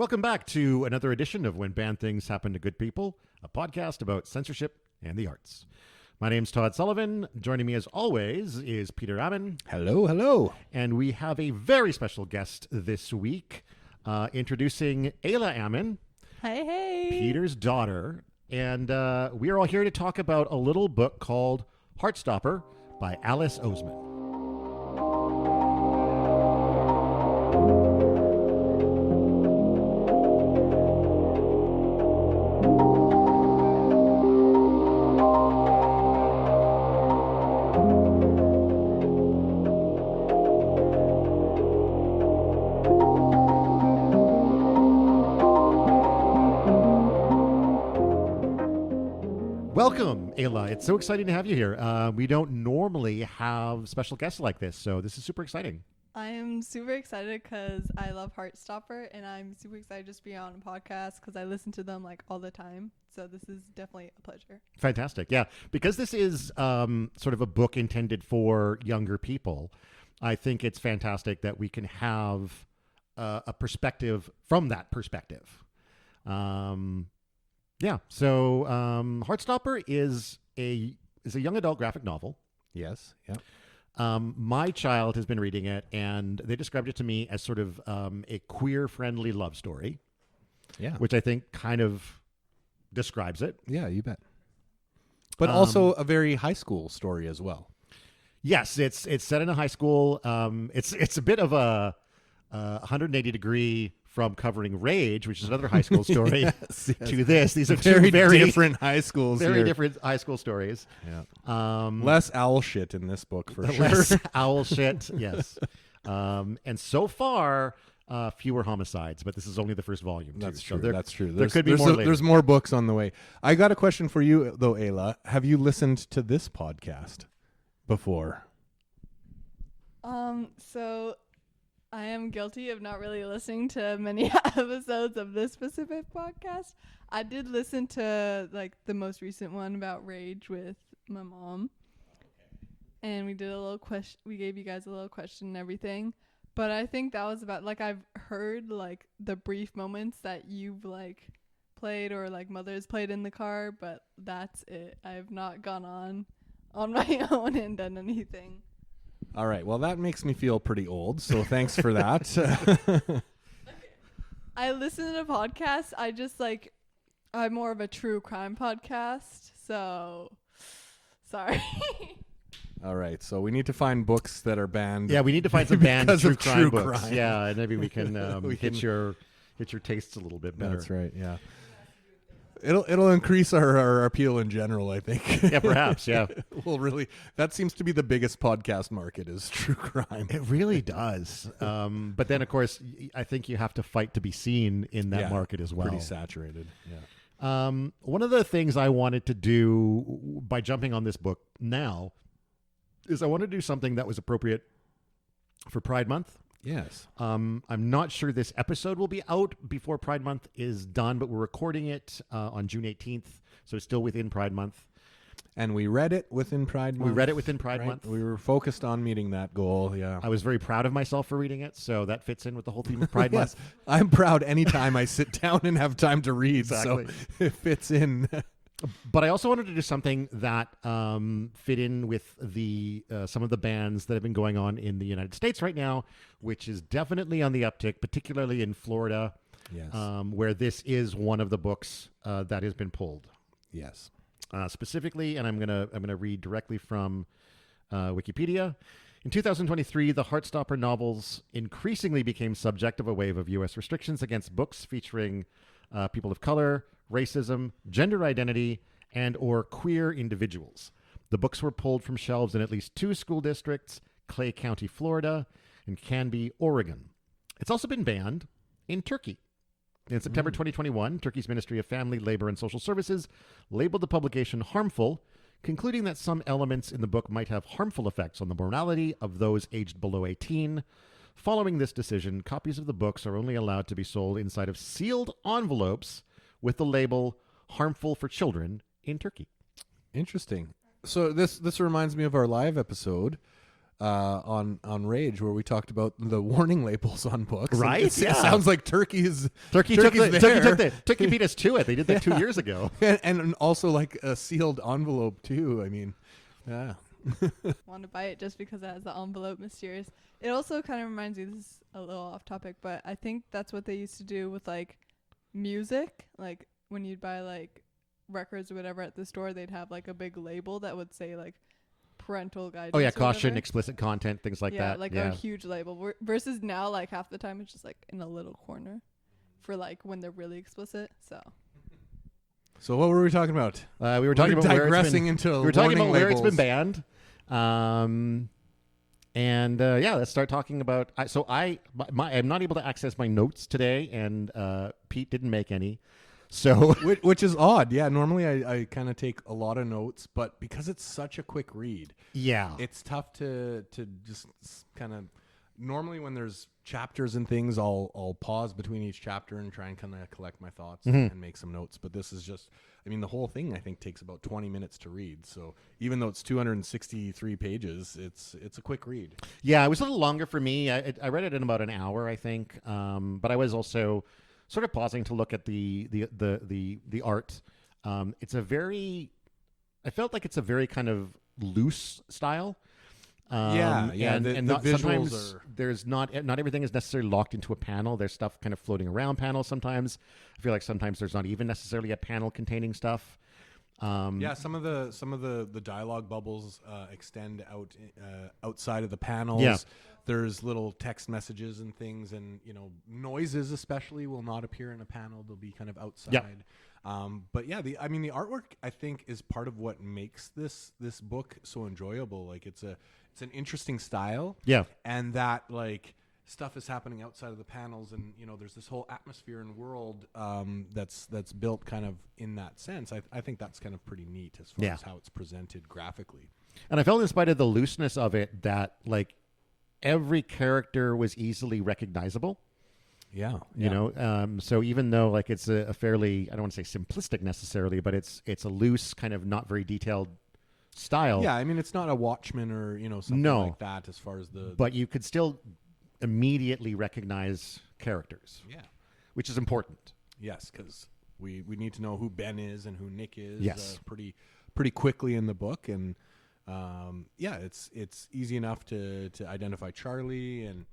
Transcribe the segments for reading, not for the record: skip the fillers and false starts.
Welcome back to another edition of When Bad Things Happen to Good People, a podcast about censorship and the arts. My name's Todd Sullivan. Joining me as always is Peter Aman. Hello, hello. And we have a very special guest this week, introducing Ayla Aman, Hey. Peter's daughter. And we are all here to talk about a little book called Heartstopper by Ayla Oseman. Welcome, Ayla. It's so exciting to have you here. We don't normally have special guests like this, so this is super exciting. I am super excited because I love Heartstopper, and I'm super excited just to be on a podcast because I listen to them like all the time. So this is definitely a pleasure. Fantastic. Yeah, because this is sort of a book intended for younger people, I think it's fantastic that we can have a perspective from that perspective. Yeah, so Heartstopper is a young adult graphic novel. Yes, yeah. My child has been reading it, and they described it to me as sort of a queer-friendly love story. Yeah. Which I think kind of describes it. Yeah, you bet. But also a very high school story as well. Yes, it's set in a high school. It's a bit of a 180-degree from covering Rage, which is another high school story, yes. to this. These are two very different high schools. Very different high school stories. Yeah. Less owl shit in this book for sure. Less owl shit, yes. And so far, fewer homicides, but this is only the first volume. That's too. true. That's true. There could be more later. There's more books on the way. I got a question for you, though, Ayla. Have you listened to this podcast before? So I am guilty of not really listening to many episodes of this specific podcast. I did listen to like the most recent one about Rage with my mom. And we did a little question. We gave you guys a little question and everything. But I think that was about like I've heard like the brief moments that you've like played or like Mother's played in the car, but that's it. I have not gone on my own and done anything. All right. Well, that makes me feel pretty old, so thanks for that. I listen to podcasts. I just like, I'm more of a true crime podcast, so sorry. All right. So we need to find books that are banned. Yeah, we need to find some banned true crime books. Crime. Yeah, and maybe we can hit your tastes a little bit better. That's right. Yeah. It'll increase our appeal in general, I think. Yeah, perhaps. Yeah. Well, really, that seems to be the biggest podcast market is true crime. It really does. But then, of course, I think you have to fight to be seen in that market as well. Pretty saturated. Yeah. One of the things I wanted to do by jumping on this book now is I wanted to do something that was appropriate for Pride Month. Yes. I'm not sure this episode will be out before Pride Month is done, but we're recording it on June 18th, so it's still within Pride Month. And we read it within Pride Month. We read it within Pride Month. We were focused on meeting that goal, yeah. I was very proud of myself for reading it, so that fits in with the whole theme of Pride Month. I'm proud anytime I sit down and have time to read, exactly. So it fits in. But I also wanted to do something that fit in with the some of the bans that have been going on in the United States right now, which is definitely on the uptick, particularly in Florida, yes. Where this is one of the books that has been pulled. Yes. Specifically, and I'm gonna read directly from Wikipedia. In 2023, the Heartstopper novels increasingly became subject of a wave of U.S. restrictions against books featuring people of color, racism, gender identity, and or queer individuals. The books were pulled from shelves in at least 2 school districts, Clay County, Florida, and Canby, Oregon. It's also been banned in Turkey. In September 2021, Turkey's Ministry of Family, Labor, and Social Services labeled the publication harmful, concluding that some elements in the book might have harmful effects on the morality of those aged below 18. Following this decision, copies of the books are only allowed to be sold inside of sealed envelopes with the label harmful for children in Turkey. Interesting. So this reminds me of our live episode on Rage where we talked about the warning labels on books. And Right? It Yeah. sounds like Turkey's Turkey beat us to it. They did that 2 years ago. and also like a sealed envelope too. I mean, yeah. Want to buy it just because it has the envelope mysterious. It also kind of reminds me, this is a little off topic, but I think that's what they used to do with like music. Like when you'd buy like records or whatever at the store, they'd have like a big label that would say like parental guidance. Oh yeah, or caution, whatever. explicit content, things like that. Like yeah. a huge label. Versus now, like half the time it's just like in a little corner for like when they're really explicit. So what were we talking about? We were talking about digressing into we were talking about warning where it's been labels. banned. Let's start talking about. I'm not able to access my notes today, and Pete didn't make any. So which is odd. Yeah, normally I kind of take a lot of notes, but because it's such a quick read, yeah, it's tough to just kind of. Normally, when there's chapters and things, I'll pause between each chapter and try and kind of collect my thoughts and make some notes. But this is just, I mean, the whole thing I think takes about 20 minutes to read. So even though it's 263 pages, it's a quick read. Yeah, it was a little longer for me. I read it in about an hour, I think. But I was also sort of pausing to look at the art. I felt like it's a very kind of loose style. The not, visuals sometimes are. there's not everything is necessarily locked into a panel. There's stuff kind of floating around panels sometimes. I feel like sometimes there's not even necessarily a panel containing stuff. Some of the dialogue bubbles extend out outside of the panels. Yeah. There's little text messages and things, and noises especially will not appear in a panel. They'll be kind of outside. Yeah. But yeah, the artwork I think is part of what makes this book so enjoyable. Like it's an interesting style. Yeah. And that like stuff is happening outside of the panels, and there's this whole atmosphere and world that's built kind of in that sense. I think that's kind of pretty neat as far as how it's presented graphically. And I felt in spite of the looseness of it that like every character was easily recognizable. Yeah. So even though like it's a fairly, I don't want to say simplistic necessarily, but it's a loose kind of not very detailed style. Yeah, I mean it's not a Watchmen or something like that as far as but you could still immediately recognize characters. Yeah. Which is important. Yes, because we need to know who Ben is and who Nick is. Yes. Pretty quickly in the book, and it's easy enough to identify Charlie, and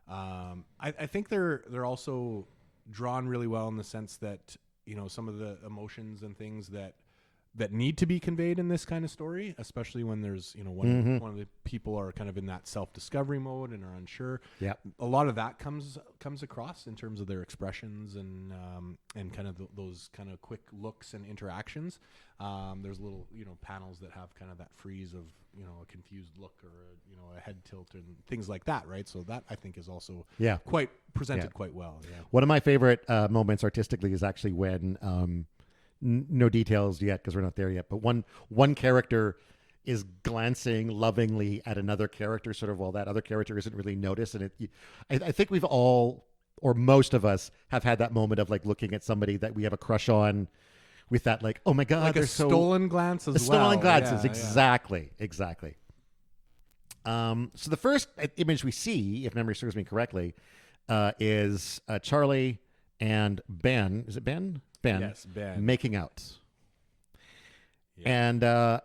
I think they're also drawn really well in the sense that some of the emotions and things that need to be conveyed in this kind of story, especially when there's one of the people are kind of in that self-discovery mode and are unsure. Yeah, a lot of that comes across in terms of their expressions and kind of those kind of quick looks and interactions. There's little panels that have kind of that freeze of a confused look or a head tilt and things like that, right? So that I think is also quite presented quite well. Yeah. One of my favorite moments artistically is actually when no details yet because we're not there yet, but one character is glancing lovingly at another character sort of while that other character isn't really noticed, and I think we've all, or most of us, have had that moment of like looking at somebody that we have a crush on with that like, oh my god, like they're stolen glance as well. Stolen glances, Yeah, exactly. So the first image we see, if memory serves me correctly, is Charlie and Ben. Is it Ben? Ben. Yes, Ben. Making out. Yeah. And I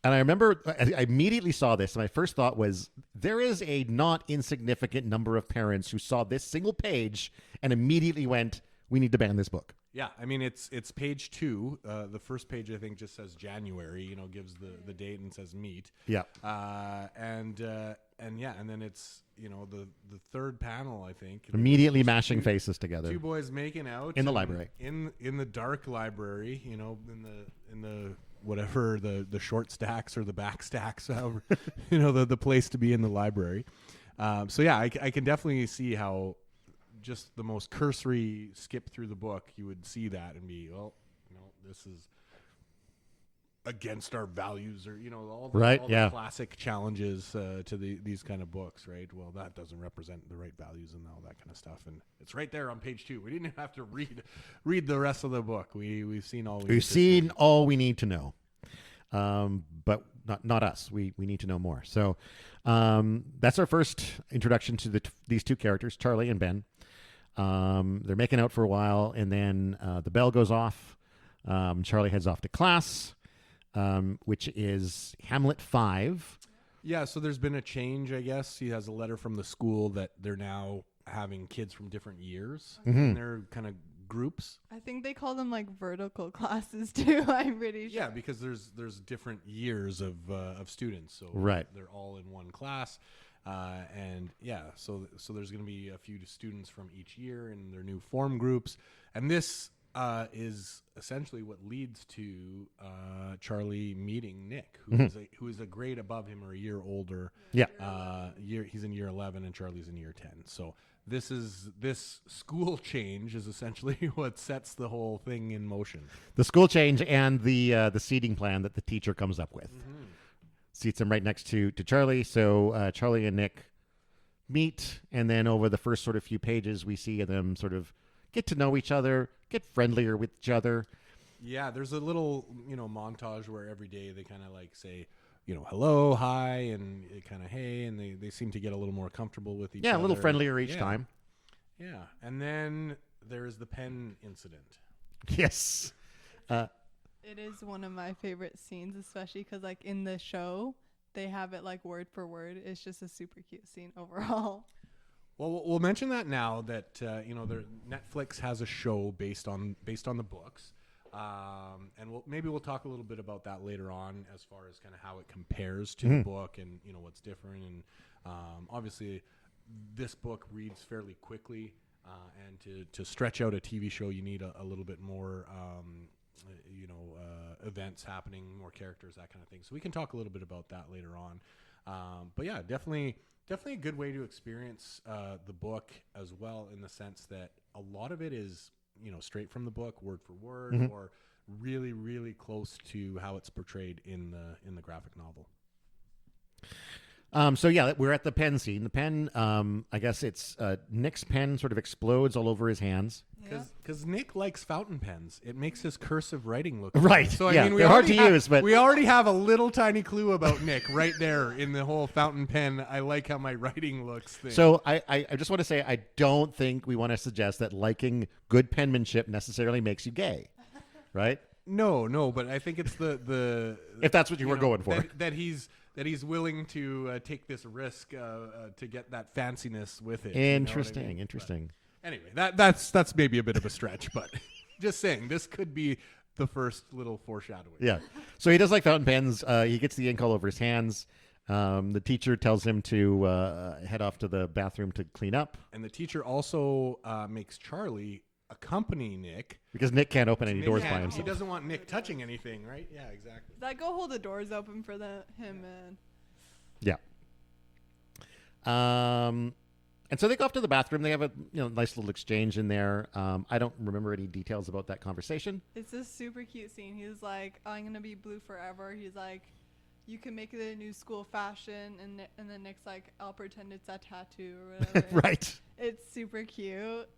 remember I immediately saw this, and my first thought was, there is a not insignificant number of parents who saw this single page and immediately went, we need to ban this book. Yeah, I mean it's page 2. The first page I think just says January, gives the date and says meet. Yeah. And then it's the third panel I think. Immediately mashing faces together. Two boys making out in the library. In the dark library, in the whatever the short stacks or the back stacks, however, the place to be in the library. So yeah, I can definitely see how just the most cursory skip through the book, you would see that and be, this is against our values, or all the classic challenges to these kind of books, right? Well, that doesn't represent the right values and all that kind of stuff, and it's right there on page 2. We didn't even have to read the rest of the book. We've seen all we need to know. but not us. We need to know more. So that's our first introduction to these two characters, Charlie and Ben. They're making out for a while, and then the bell goes off. Charlie heads off to class, which is Hamlet 5. Yeah, so there's been a change, I guess. He has a letter from the school that they're now having kids from different years in their kind of groups. I think they call them like vertical classes too. I'm pretty sure. Yeah, because there's different years of students, so Right. they're all in one class, and yeah, so there's going to be a few students from each year in their new form groups, and this is essentially what leads to Charlie meeting Nick, who is a grade above him or a year older. Yeah. He's in year 11 and Charlie's in year 10. So this school change is essentially what sets the whole thing in motion. The school change and the seating plan that the teacher comes up with. Seats him right next to Charlie. So Charlie and Nick meet, and then over the first sort of few pages, we see them sort of get to know each other, get friendlier with each other. Yeah, there's a little, montage where every day they kind of like say, hello, hi, and kind of hey, and they seem to get a little more comfortable with each other. Yeah, a little friendlier each time. Yeah, and then there's the pen incident. Yes. It is one of my favorite scenes, especially because like in the show, they have it like word for word. It's just a super cute scene overall. Well, we'll mention that now that Netflix has a show based on the books, and we'll talk a little bit about that later on as far as kind of how it compares to the book and what's different. And obviously, this book reads fairly quickly, and to stretch out a TV show, you need a little bit more events happening, more characters, that kind of thing. So we can talk a little bit about that later on. But yeah, definitely a good way to experience the book as well, in the sense that a lot of it is straight from the book, word for word, or really, really close to how it's portrayed in the graphic novel. So yeah, we're at the pen scene. The pen, I guess it's Nick's pen sort of explodes all over his hands. Because Nick likes fountain pens. It makes his cursive writing look right. So yeah, I mean, they're hard to use, but we already have a little tiny clue about Nick right there in the whole fountain pen. I like how my writing looks thing. So I just want to say I don't think we want to suggest that liking good penmanship necessarily makes you gay, right? No, but I think it's the if that's what you were going for, that he's willing to take this risk to get that fanciness with it. Interesting, you know what I mean? interesting. But anyway, that's maybe a bit of a stretch, but just saying this could be the first little foreshadowing. Yeah. So he does like fountain pens. He gets the ink all over his hands. The teacher tells him to head off to the bathroom to clean up. And the teacher also makes Charlie accompany Nick. Because Nick can't open any doors by himself. He doesn't want Nick touching anything, right? Yeah, exactly. Like, go hold the doors open for him, man. Yeah. And so they go off to the bathroom. They have a nice little exchange in there. I don't remember any details about that conversation. It's a super cute scene. He's like, I'm going to be blue forever. He's like, you can make it a new school fashion. And then Nick's like, I'll pretend it's a tattoo or whatever. Right. It's super cute.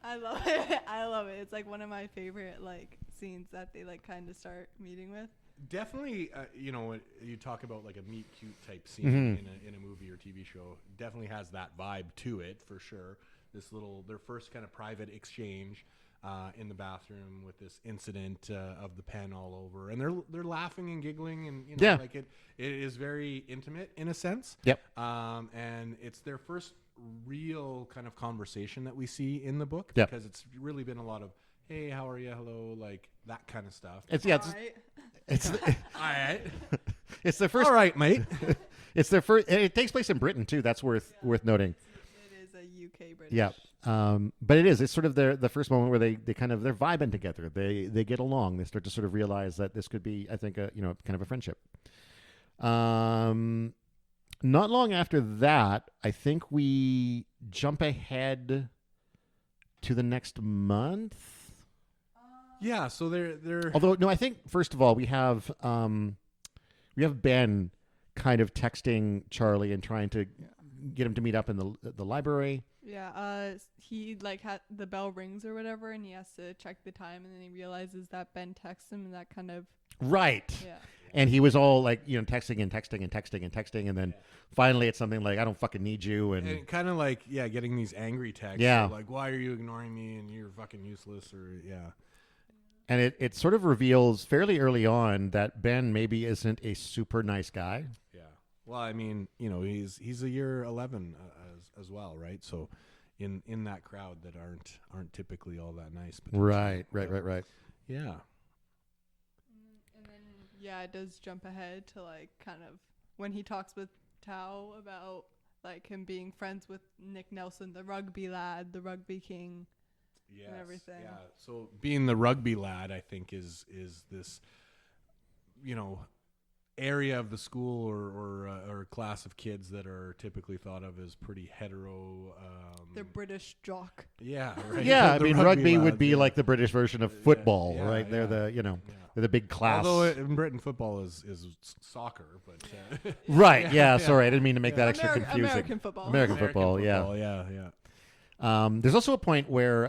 I love it. I love it. It's like one of my favorite like scenes that they like kind of start meeting with. Definitely, you talk about like a meet cute type scene in a movie or TV show. Definitely has that vibe to it for sure. Their first kind of private exchange in the bathroom with this incident of the pen all over, and they're laughing and giggling, and like it is very intimate in a sense. Yep. And it's their first real kind of conversation that we see in the book, yep. because it's really been a lot of hey, how are you, hello, like that kind of stuff. It's all right. It's their first. All right, mate. It's their first. It takes place in Britain too. That's worth noting. It is a UK British. Yeah. But it's sort of the first moment where they're vibing together. They get along. They start to sort of realize that this could be, I think, kind of a friendship. Not long after that, I think we jump ahead to the next month. Yeah, so they're. Although no, I think first of all we have Ben kind of texting Charlie and trying to get him to meet up in the library. Yeah, he like the bell rings or whatever, and he has to check the time, and then he realizes that Ben texts him, and that kind of Right. Yeah. And he was all like, texting and texting and texting and texting. And then finally it's something like, I don't fucking need you. And kind of like, getting these angry texts. Yeah. Like, why are you ignoring me? And you're fucking useless. Or, And it sort of reveals fairly early on that Ben maybe isn't a super nice guy. Yeah. Well, I mean, he's a year 11 as well, right? So in that crowd that aren't typically all that nice. Right. Yeah. And then it does jump ahead to like kind of when he talks with Tao about like him being friends with Nick Nelson, the rugby lad, the rugby king, and everything. Yeah. So being the rugby lad, I think is this, area of the school or class of kids that are typically thought of as pretty hetero. The British jock. Yeah. Right. Yeah, The rugby would lads, be like the British version of football, Yeah, right? They're yeah. they're the big class. Although in Britain football is soccer, but right. Yeah. Sorry, I didn't mean to make that extra confusing. American football. American football. Yeah. Yeah. There's also a point where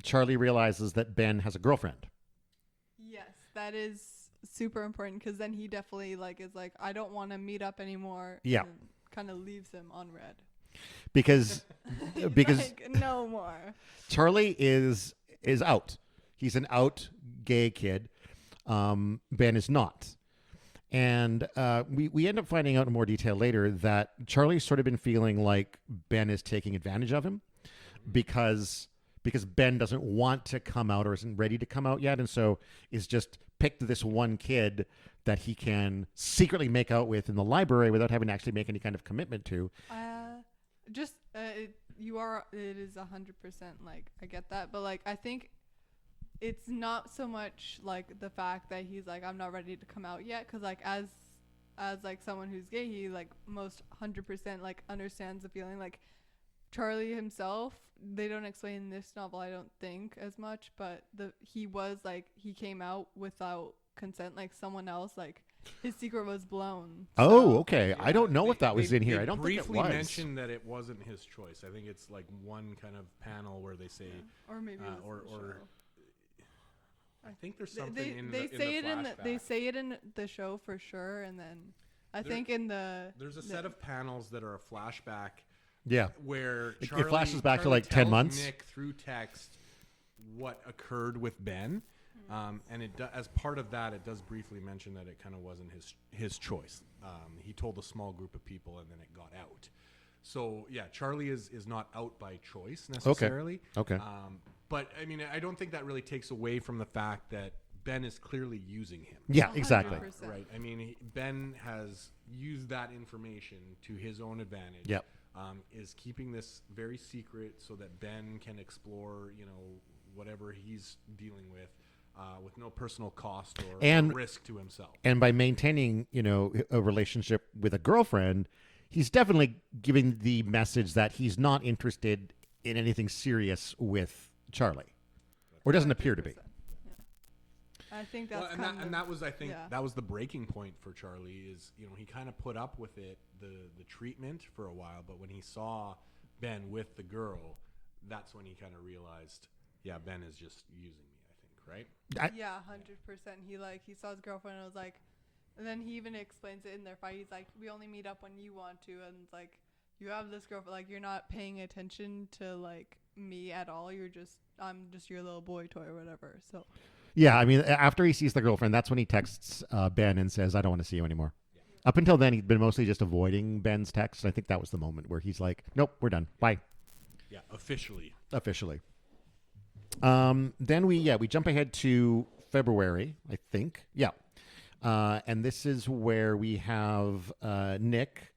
Charlie realizes that Ben has a girlfriend. Yes, that is super important because then he definitely is like, I don't want to meet up anymore. Yeah. And kind of leaves him on red. Because Like, no more. Charlie is out. He's an out gay kid. Ben is not. And we end up finding out in more detail later that Charlie's sort of been feeling like Ben is taking advantage of him because Ben doesn't want to come out or isn't ready to come out yet, and so is just picked this one kid that he can secretly make out with in the library without having to actually make any kind of commitment to. It is 100% like, I get that, but like I think it's not so much like the fact that he's like, I'm not ready to come out yet, because like as like someone who's gay, he like most 100% like understands the feeling. Like Charlie himself, they don't explain in this novel, I don't think, as much, but he came out without consent, like someone else, like his secret was blown. Oh, okay. I don't know if that was in here. They I don't think it briefly was. mentioned that it wasn't his choice. I think it's like one kind of panel where they say, or maybe it was the show. I think there's something they say it flashback. in the show for sure, and then I think in there's a set of panels that are a flashback. Yeah. Where it flashes back to like 10 months. Nick through text what occurred with Ben, and as part of that, it does briefly mention that it kind of wasn't his choice. He told a small group of people, and then it got out. So yeah, Charlie is not out by choice necessarily. Okay. But I mean, I don't think that really takes away from the fact that Ben is clearly using him. Yeah, exactly. 100%. Right. I mean, Ben has used that information to his own advantage. Yep. Is keeping this very secret so that Ben can explore, whatever he's dealing with no personal cost or risk to himself. And by maintaining, a relationship with a girlfriend, he's definitely giving the message that he's not interested in anything serious with Charlie, or doesn't appear to be. Yeah. I think that's that was the breaking point for Charlie. Is he kind of put up with it, the treatment for a while, but when he saw Ben with the girl, that's when he kind of realized, yeah, Ben is just using me. I think, right? Yeah, 100%. He saw his girlfriend and was like, and then he even explains it in their fight. He's like, we only meet up when you want to, and it's like, you have this girlfriend, like, you're not paying attention to like me at all. I'm just your little boy toy or whatever. So yeah, I mean, after he sees the girlfriend, that's when he texts Ben and says, I don't want to see you anymore. Yeah. Up until then, he'd been mostly just avoiding Ben's texts. I think that was the moment where he's like, nope, we're done. Bye. Yeah, officially. Then we jump ahead to February, I think. Yeah. And this is where we have Nick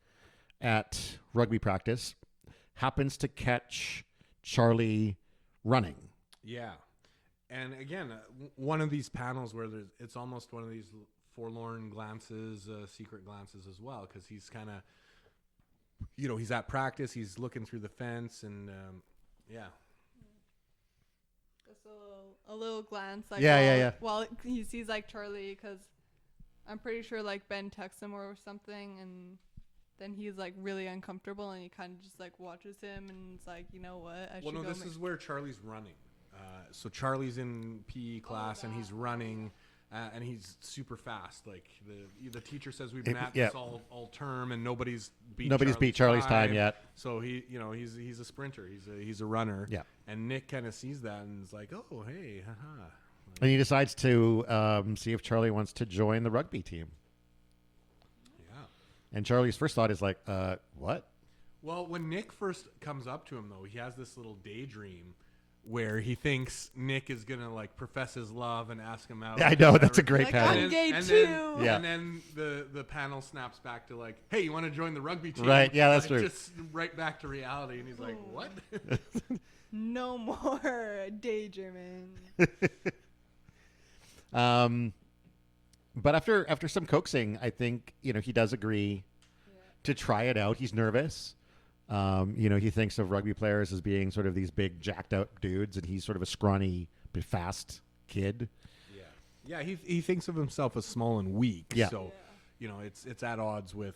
at rugby practice happens to catch Charlie running. Yeah. And again, one of these panels where it's almost one of these forlorn glances, secret glances as well, because he's kind of, he's at practice, he's looking through the fence, and yeah. Just a little glance, like while he sees like Charlie, because I'm pretty sure like Ben texts him or something, and then he's like really uncomfortable, and he kind of just like watches him, and it's like, you know what? This is where Charlie's running. So Charlie's in PE class, and he's running and he's super fast. Like the teacher says we've been at Yeah. this all term, and nobody's beat Charlie's time yet. So he's a sprinter. He's a runner. Yeah. And Nick kind of sees that and is like, oh hey, haha. And he decides to see if Charlie wants to join the rugby team. Yeah. And Charlie's first thought is like, what? Well, when Nick first comes up to him, though, he has this little daydream where he thinks Nick is gonna like profess his love and ask him out. Yeah, I know, that's a great Like, panel. I'm gay and too. Then, Yeah. And then the panel snaps back to like, hey, you want to join the rugby team? Right, yeah, that's like, true. Just right back to reality, and he's like, what? No more daydreaming. But after some coaxing, I think he does agree to try it out. He's nervous. He thinks of rugby players as being sort of these big jacked up dudes, and he's sort of a scrawny but fast kid. Yeah, he thinks of himself as small and weak. Yeah. So, it's at odds with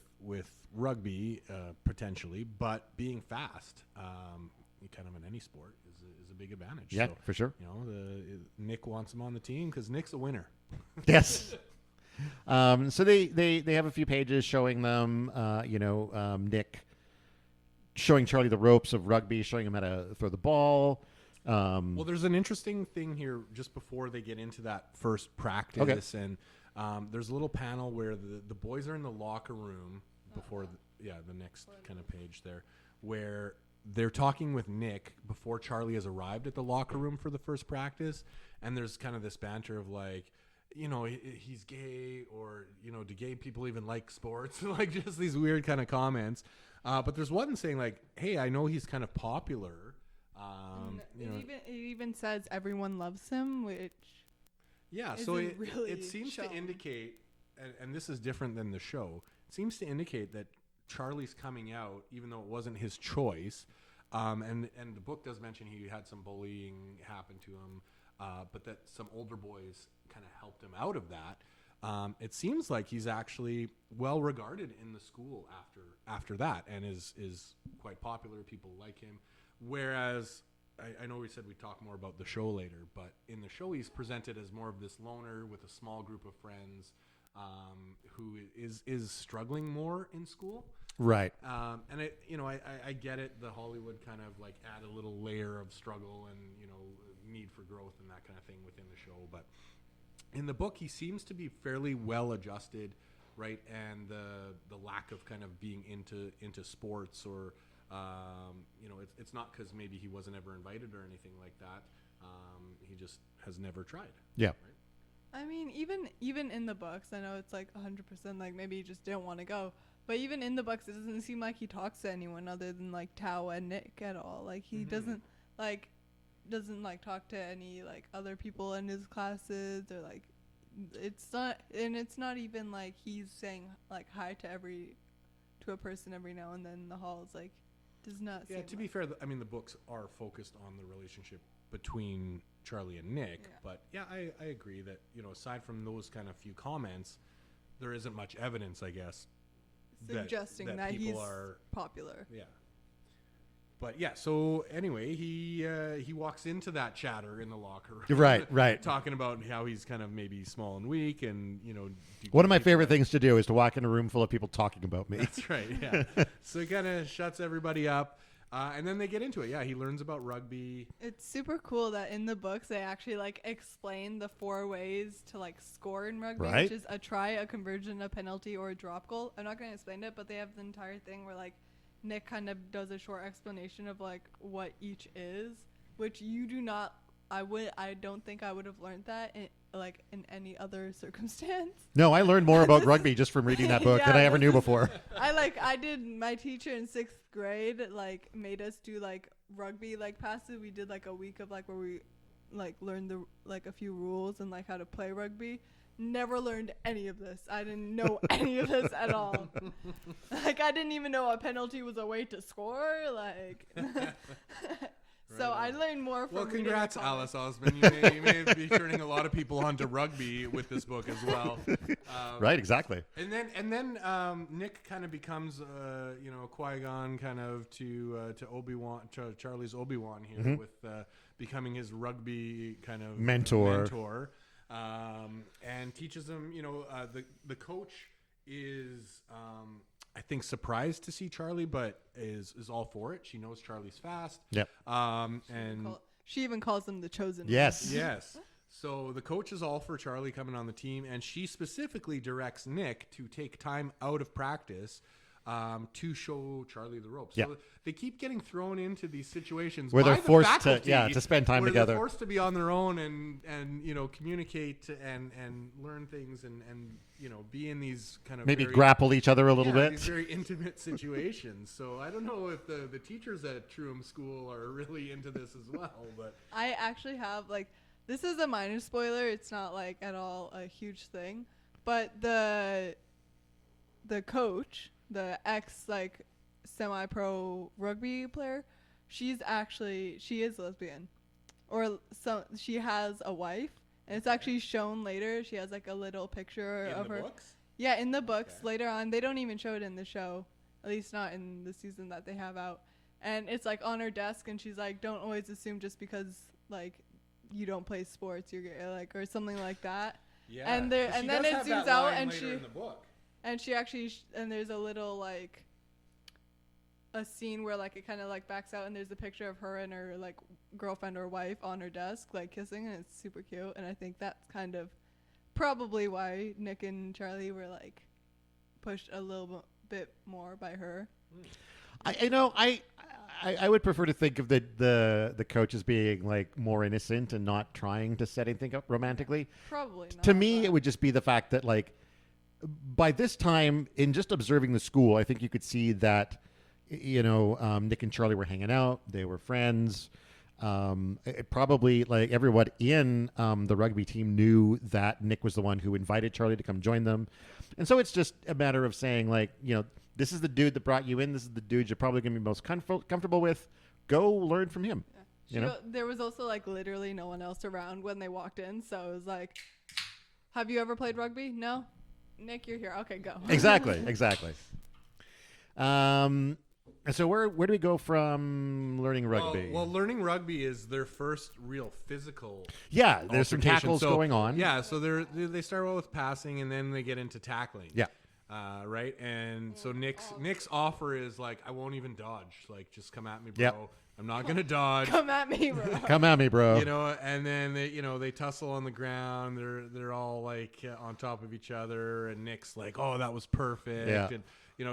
rugby potentially, but being fast, kind of in any sport is a big advantage. Yeah, so, for sure. Nick wants him on the team because Nick's a winner. Yes. So they have a few pages showing them, Nick showing Charlie the ropes of rugby, showing him how to throw the ball. Well, there's an interesting thing here just before they get into that first practice, and there's a little panel where the boys are in the locker room before, the next kind of page there, where they're talking with Nick before Charlie has arrived at the locker room for the first practice, and there's kind of this banter of like, he's gay, or do gay people even like sports? Like just these weird kind of comments. But there's one saying like, hey, I know he's kind of popular. It even says everyone loves him, which so isn't really it seems shown. to indicate, and this is different than the show, it seems to indicate that Charlie's coming out, even though it wasn't his choice. And the book does mention he had some bullying happen to him, but that some older boys kind of helped him out of that. It seems like he's actually well regarded in the school after that, and is quite popular. People like him. Whereas I know we said we'd talk more about the show later, but in the show he's presented as more of this loner with a small group of friends, who is struggling more in school. Right. And I get it. The Hollywood kind of like add a little layer of struggle and need for growth and that kind of thing within the show. But in the book, he seems to be fairly well adjusted, right? And the lack of kind of being into sports, or it's not because maybe he wasn't ever invited or anything like that. He just has never tried. Yeah. Right? I mean, even in the books, I know it's like 100% like maybe he just didn't want to go. But even in the books, it doesn't seem like he talks to anyone other than like Tao and Nick at all. Like he doesn't talk to any like other people in his classes, or like it's not even like he's saying like hi to a person every now and then in the halls. Like does not. Yeah. To be fair, the books are focused on the relationship between Charlie and Nick. Yeah. But yeah, I agree that aside from those kind of few comments, there isn't much evidence, I guess, suggesting that people he's are popular. Yeah. But yeah, so anyway, he walks into that chatter in the locker room. Right. Talking about how he's kind of maybe small and weak, and One of my favorite things to do is to walk in a room full of people talking about me. That's right. Yeah. So he kind of shuts everybody up, and then they get into it. Yeah, he learns about rugby. It's super cool that in the books they actually like explain the 4 ways to like score in rugby, Right. which is a try, a conversion, a penalty, or a drop goal. I'm not going to explain it, but they have the entire thing where like Nick kind of does a short explanation of like what each is, which you do not. I don't think I would have learned that in any other circumstance. No, I learned more about rugby just from reading that book Yeah, than I ever knew before. I did. My teacher in 6th grade like made us do like rugby like passes. We did like a week of like where we like learned the like a few rules and like how to play rugby. Never learned any of this. I didn't know any of this at all. Like I didn't even know a penalty was a way to score. Like. So I learned more from. Well, reading congrats, the Alice comics. Oseman. You may be turning a lot of people onto rugby with this book as well. Right, exactly. And then Nick kind of becomes Qui-Gon kind of to Obi-Wan, Charlie's Obi-Wan here with becoming his rugby kind of Mentor. and teaches them. The coach is, I think, surprised to see Charlie, but is all for it. She knows Charlie's fast. Yep. And she even calls him the chosen one. Yes. yes. So the coach is all for Charlie coming on the team, and she specifically directs Nick to take time out of practice to show Charlie the ropes. So they keep getting thrown into these situations where by they're the forced faculty, to spend time where together. They're forced to be on their own and communicate and learn things and be in these kind of Maybe very, grapple each other a little bit. these very intimate situations. So I don't know if the teachers at Truham School are really into this as well. But I actually have this is a minor spoiler. It's not at all a huge thing, but the coach, the ex semi-pro rugby player, she is lesbian, or she has a wife, and it's actually shown later. She has a little picture of her books. Yeah, in the books later on. They don't even show it in the show, at least not in the season that they have out. And it's on her desk, and she's don't always assume just because you don't play sports you're gay, or something like that. Yeah, and then it zooms out, and she actually and there's a little a scene where it kind of backs out, and there's a picture of her and her girlfriend or wife on her desk kissing, and it's super cute. And I think that's kind of probably why Nick and Charlie were pushed a little bit more by her. I would prefer to think of the coach as being more innocent and not trying to set anything up romantically. Probably not. To me, it would just be the fact that by this time, in just observing the school, I think you could see that Nick and Charlie were hanging out. They were friends. Probably everyone in the rugby team knew that Nick was the one who invited Charlie to come join them. And so it's just a matter of saying this is the dude that brought you in. This is the dude you're probably going to be most comfortable with. Go learn from him. Yeah. There was also literally no one else around when they walked in. So it was have you ever played rugby? No? Nick, you're here. Okay, go. Exactly. So where do we go from learning rugby? Well, learning rugby is their first real physical. Yeah, there's some altercation. tackles going on. Yeah, so they start well with passing, and then they get into tackling. Yeah. Right, and so Nick's offer is I won't even dodge. Just come at me, bro. Yep. I'm not gonna dodge. Come at me, bro. Come at me, bro. And then they tussle on the ground. They're all on top of each other, and Nick's oh, that was perfect. Yeah. And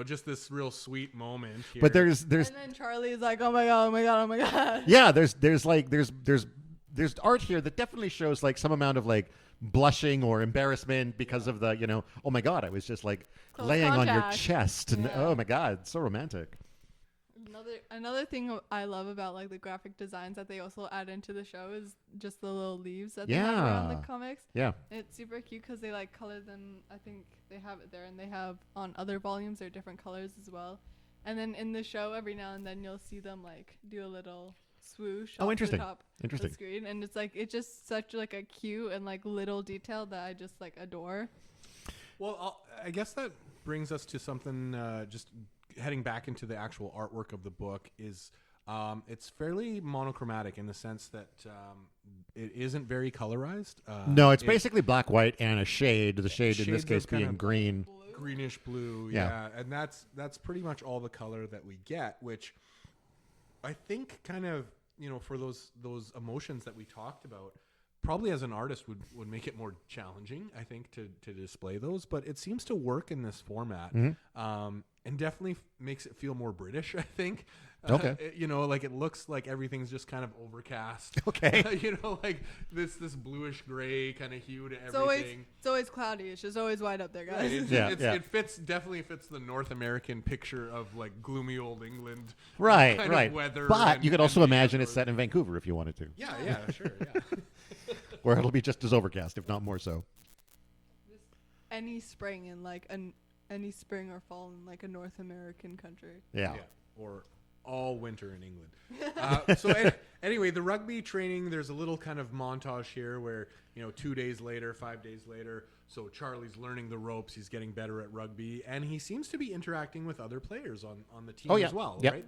just this real sweet moment here. But there's and then Charlie's oh my god, oh my god, oh my god. Yeah, there's art here that definitely shows some amount of blushing or embarrassment because of the oh my god, I was just Close laying on your contact. chest, and oh my god, it's so romantic. Another thing I love about the graphic designs that they also add into the show is just the little leaves that they have around the comics. Yeah. And it's super cute because they color them. I think they have it there, and they have on other volumes they're different colors as well. And then in the show, every now and then you'll see them do a little swoosh. Oh, off interesting. The top Interesting. Of the screen, and it's it's just such a cute and little detail that I just adore. Well, I guess that brings us to something. Just heading back into the actual artwork of the book is it's fairly monochromatic in the sense that it isn't very colorized. No, it's basically black, white, and a shade. The shade in this shades case of kind being of green. Greenish blue, Yeah. And that's pretty much all the color that we get, which I think kind of for those emotions that we talked about, probably as an artist would make it more challenging, I think, to display those. But it seems to work in this format, and definitely makes it feel more British, I think. Okay. It looks like everything's just kind of overcast. Okay. This bluish gray kind of hue to everything. It's always cloudy. It's just always white up there, guys. It definitely fits the North American picture of gloomy old England. Right. Kind of weather. But you could also imagine it's set in Vancouver if you wanted to. Yeah, sure, yeah. Where it'll be just as overcast, if not more so. Any spring in any spring or fall in a North American country. Yeah. Or all winter in England. So Anyway, the rugby training, there's a little kind of montage here where, 2 days later, 5 days later, so Charlie's learning the ropes. He's getting better at rugby, and he seems to be interacting with other players on the team as well, right?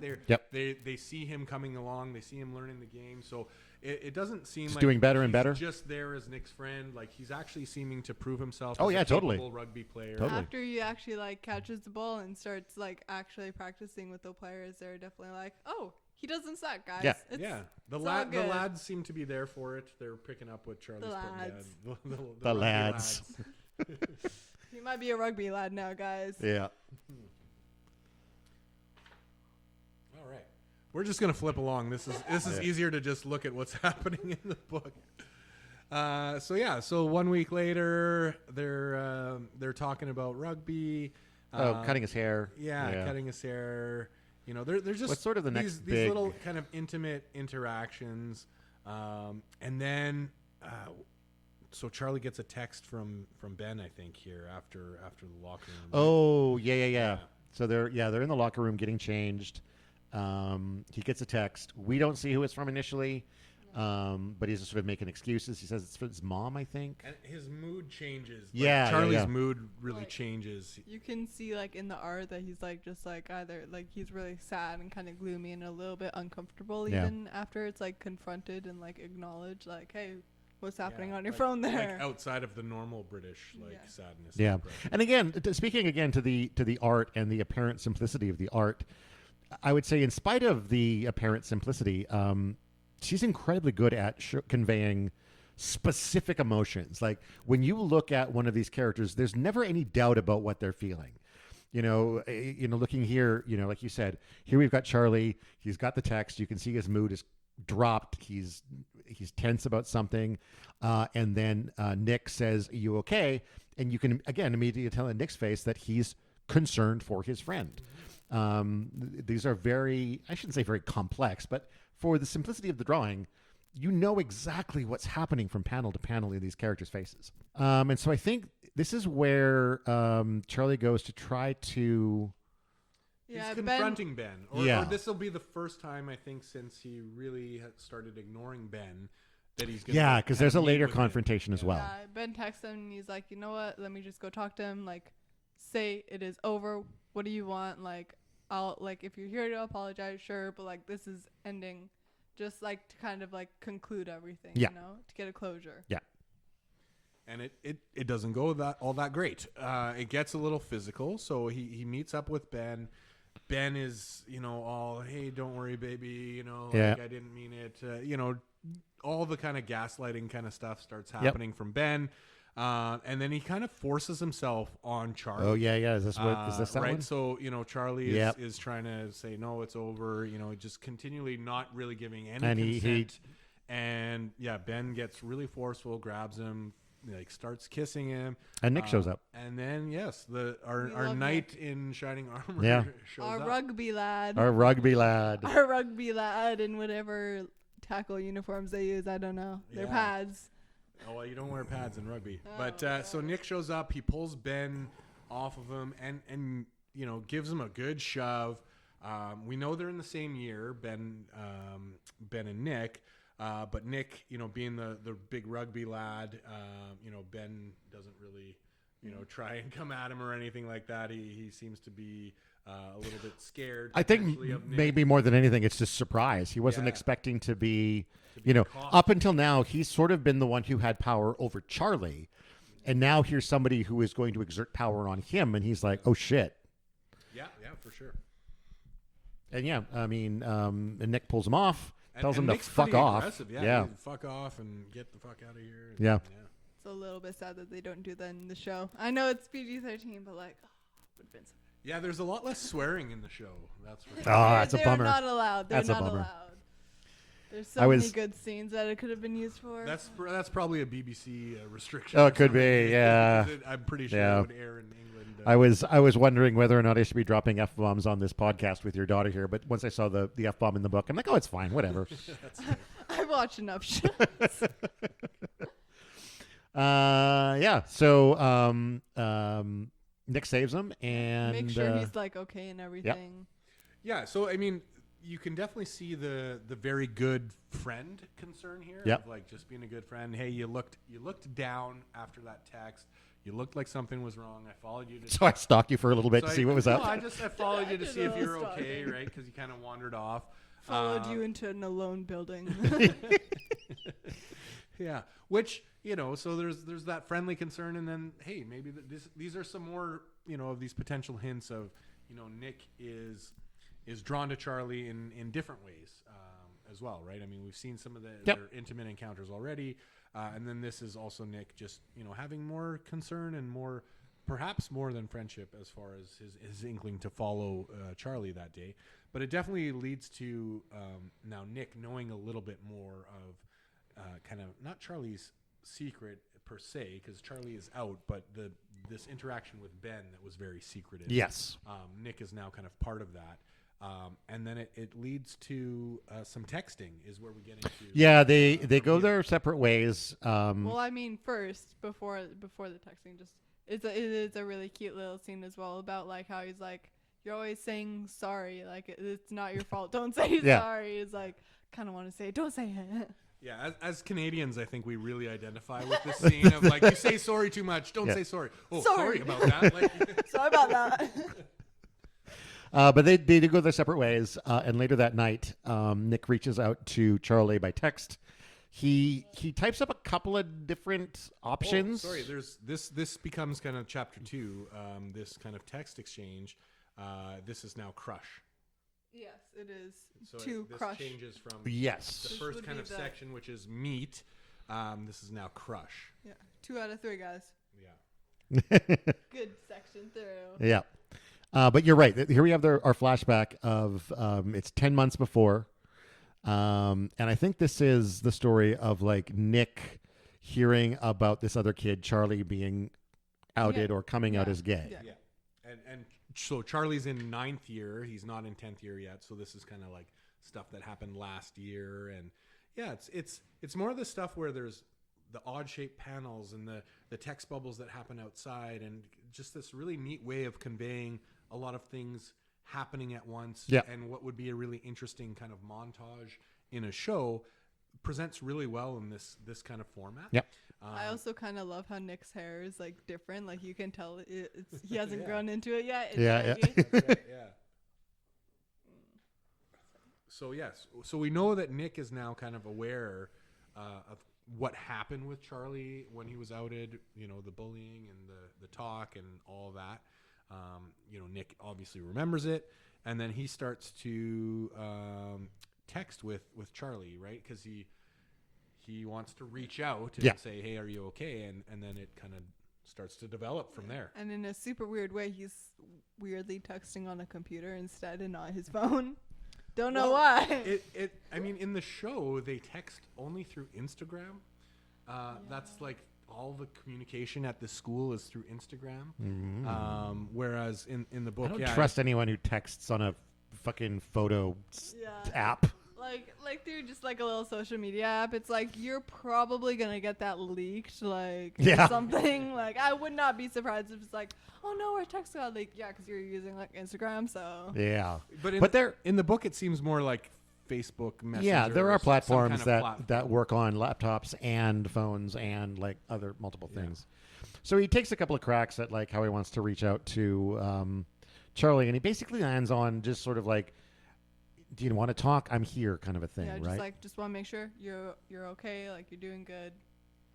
They see him coming along. They see him learning the game. So it doesn't seem like doing better and better. Just there as Nick's friend. Like, he's actually seeming to prove himself as a totally. capable rugby player. Totally. After he actually like catches the ball and starts like actually practicing with the players, they're definitely like, oh, he doesn't suck, guys. Yeah. The lads seem to be there for it. They're picking up what Charlie's putting down. The lads. He might be a rugby lad now, guys. Yeah. All right. We're just gonna flip along. This is easier to just look at what's happening in the book. So 1 week later, they're talking about rugby. Cutting his hair. Yeah, cutting his hair. They're just what's sort of the next these little kind of intimate interactions, and then so Charlie gets a text from Ben, I think, here after the locker room. Oh yeah. So they're in the locker room getting changed. He gets a text. We don't see who it's from initially, but he's just sort of making excuses. He says it's for his mom, I think. And his mood changes. Charlie's mood really changes. You can see like in the art that he's like just like either like he's really sad and kind of gloomy and a little bit uncomfortable even after it's like confronted and like acknowledged like, hey, what's happening on your phone there? Like outside of the normal British sadness. Yeah. And again, speaking again to the art and the apparent simplicity of the art, I would say in spite of the apparent simplicity, she's incredibly good at conveying specific emotions. Like when you look at one of these characters, there's never any doubt about what they're feeling. Looking here, like you said, here we've got Charlie. He's got the text. You can see his mood is dropped. He's tense about something. And then Nick says, "Are you okay?" And you can, again, immediately tell in Nick's face that he's concerned for his friend. These are very, I shouldn't say very complex, but for the simplicity of the drawing, you know exactly what's happening from panel to panel in these characters' faces. And so I think this is where Charlie goes to try to... He's confronting Ben. Or this will be the first time, I think, since he really started ignoring Ben, that he's going to... Yeah, because there's a later confrontation as well. Yeah, Ben texts him and he's like, you know what? Let me just go talk to him. Like, say it is over. What do you want? Like, I'll, like, if you're here to apologize, sure. But, like, this is ending. Just, like, to kind of, like, conclude everything, to get a closure. Yeah. And it doesn't go all that great. It gets a little physical. So he meets up with Ben. Ben is, all, hey, don't worry, baby. Like, I didn't mean it. All the kind of gaslighting kind of stuff starts happening from Ben. And then he kind of forces himself on Charlie. Oh, yeah. Is this that right? one? So, Charlie is trying to say, no, it's over. Just continually not really giving any consent. And, Ben gets really forceful, grabs him, like starts kissing him. And Nick shows up. And then, our knight in shining armor shows up. Our rugby lad. Our rugby lad in whatever tackle uniforms they use. I don't know. They're pads. Oh, well, you don't wear pads in rugby. So Nick shows up. He pulls Ben off of him and gives him a good shove. We know they're in the same year, Ben and Nick. But Nick, being the big rugby lad, Ben doesn't really, try and come at him or anything like that. He seems to be a little bit scared. I think maybe more than anything, it's just surprise. He wasn't expecting to be caught. Up until now, he's sort of been the one who had power over Charlie. And now here's somebody who is going to exert power on him. And he's like, oh, shit. Yeah, for sure. And and Nick pulls him off. Tells him to Nick's fuck off. Aggressive. Yeah. Fuck off and get the fuck out of here. Yeah. It's a little bit sad that they don't do that in the show. I know it's PG-13, but like, would have been so. Yeah, there's a lot less swearing in the show. That's for sure. That's a bummer. They're not allowed. They're That's a not bummer. allowed. There's so many good scenes that it could have been used for. That's probably a BBC restriction. Oh, it could be. Yeah. I'm pretty sure it would air in England. I was wondering whether or not I should be dropping F-bombs on this podcast with your daughter here, but once I saw the F-bomb in the book, I'm like, oh, it's fine, whatever. I watch enough shows. So Nick saves him and make sure he's like okay and everything. Yeah. So you can definitely see the very good friend concern here. Yep. Of like just being a good friend. Hey, you looked down after that text. You looked like something was wrong. I followed you to. So I stalked you for a little bit to see what was up. No, I followed you to did see a if you were little okay, stalking. right? Because you kind of wandered off. Followed you into an alone building. Yeah, which so there's that friendly concern, and then hey, maybe these are some more of these potential hints of Nick is drawn to Charlie in different ways as well, right? I mean, we've seen some of their intimate encounters already, and then this is also Nick just having more concern and perhaps more than friendship as far as his inkling to follow Charlie that day. But it definitely leads to now Nick knowing a little bit more of kind of not Charlie's secret per se, because Charlie is out, but this interaction with Ben that was very secretive. Yes. Nick is now kind of part of that. And then it leads to some texting is where we get into. Yeah, they go their separate ways. Well, I mean, first before the texting, just it is a really cute little scene as well about like how he's like, you're always saying sorry, like it's not your fault. Don't say sorry. It's like kind of want to say, don't say it. Yeah, as Canadians, I think we really identify with this scene of like, you say sorry too much. Don't say sorry. Oh, sorry about that. Like, Sorry about that. But they do go their separate ways. And later that night, Nick reaches out to Charlie by text. He types up a couple of different options. Oh, sorry, there's this becomes kind of chapter 2. This kind of text exchange. This is now crush. Yes, it is. So To this crush. changes from Yes. the This first would kind be of the- section, which is meet. This is now crush. Yeah, 2 out of 3 guys. Yeah. Good section through. Yeah. But you're right. Here we have our flashback of it's 10 months before. And I think this is the story of like Nick hearing about this other kid, Charlie, being outed or coming out as gay. Yeah. Yeah. And so Charlie's in 9th year. He's not in 10th year yet. So this is kind of like stuff that happened last year. And yeah, it's more of the stuff where there's the odd shaped panels and the text bubbles that happen outside, and just this really neat way of conveying a lot of things happening at once. Yeah. And what would be a really interesting kind of montage in a show presents really well in this kind of format. Yep. I also kind of love how Nick's hair is like different. Like you can tell he hasn't grown into it yet. It's Yeah, shaggy. That's right, yeah. So yes, so we know that Nick is now kind of aware of what happened with Charlie when he was outed. The bullying and the talk and all that. Nick obviously remembers it, and then he starts to text with Charlie, right? Because he wants to reach out and say, "Hey, are you okay?" And then it kind of starts to develop from there. And in a super weird way, he's weirdly texting on a computer instead and not his phone. Don't know why. I mean, in the show, they text only through Instagram. That's like all the communication at the school is through Instagram. Whereas in the book, I don't trust anyone who texts on a fucking photo app. Like through just like a little social media app, it's like you're probably gonna get that leaked, like something. Like I would not be surprised if it's like, oh no, our text got leaked. Yeah, because you're using like Instagram, so Yeah. But in the book, it seems more like Facebook Messenger. Yeah, there are or some platforms kind of platform. that work on laptops and phones and like other multiple things. So he takes a couple of cracks at like how he wants to reach out to Charlie, and he basically lands on just sort of like, do you want to talk? I'm here, kind of a thing, yeah, right? just want to make sure you're okay, like you're doing good.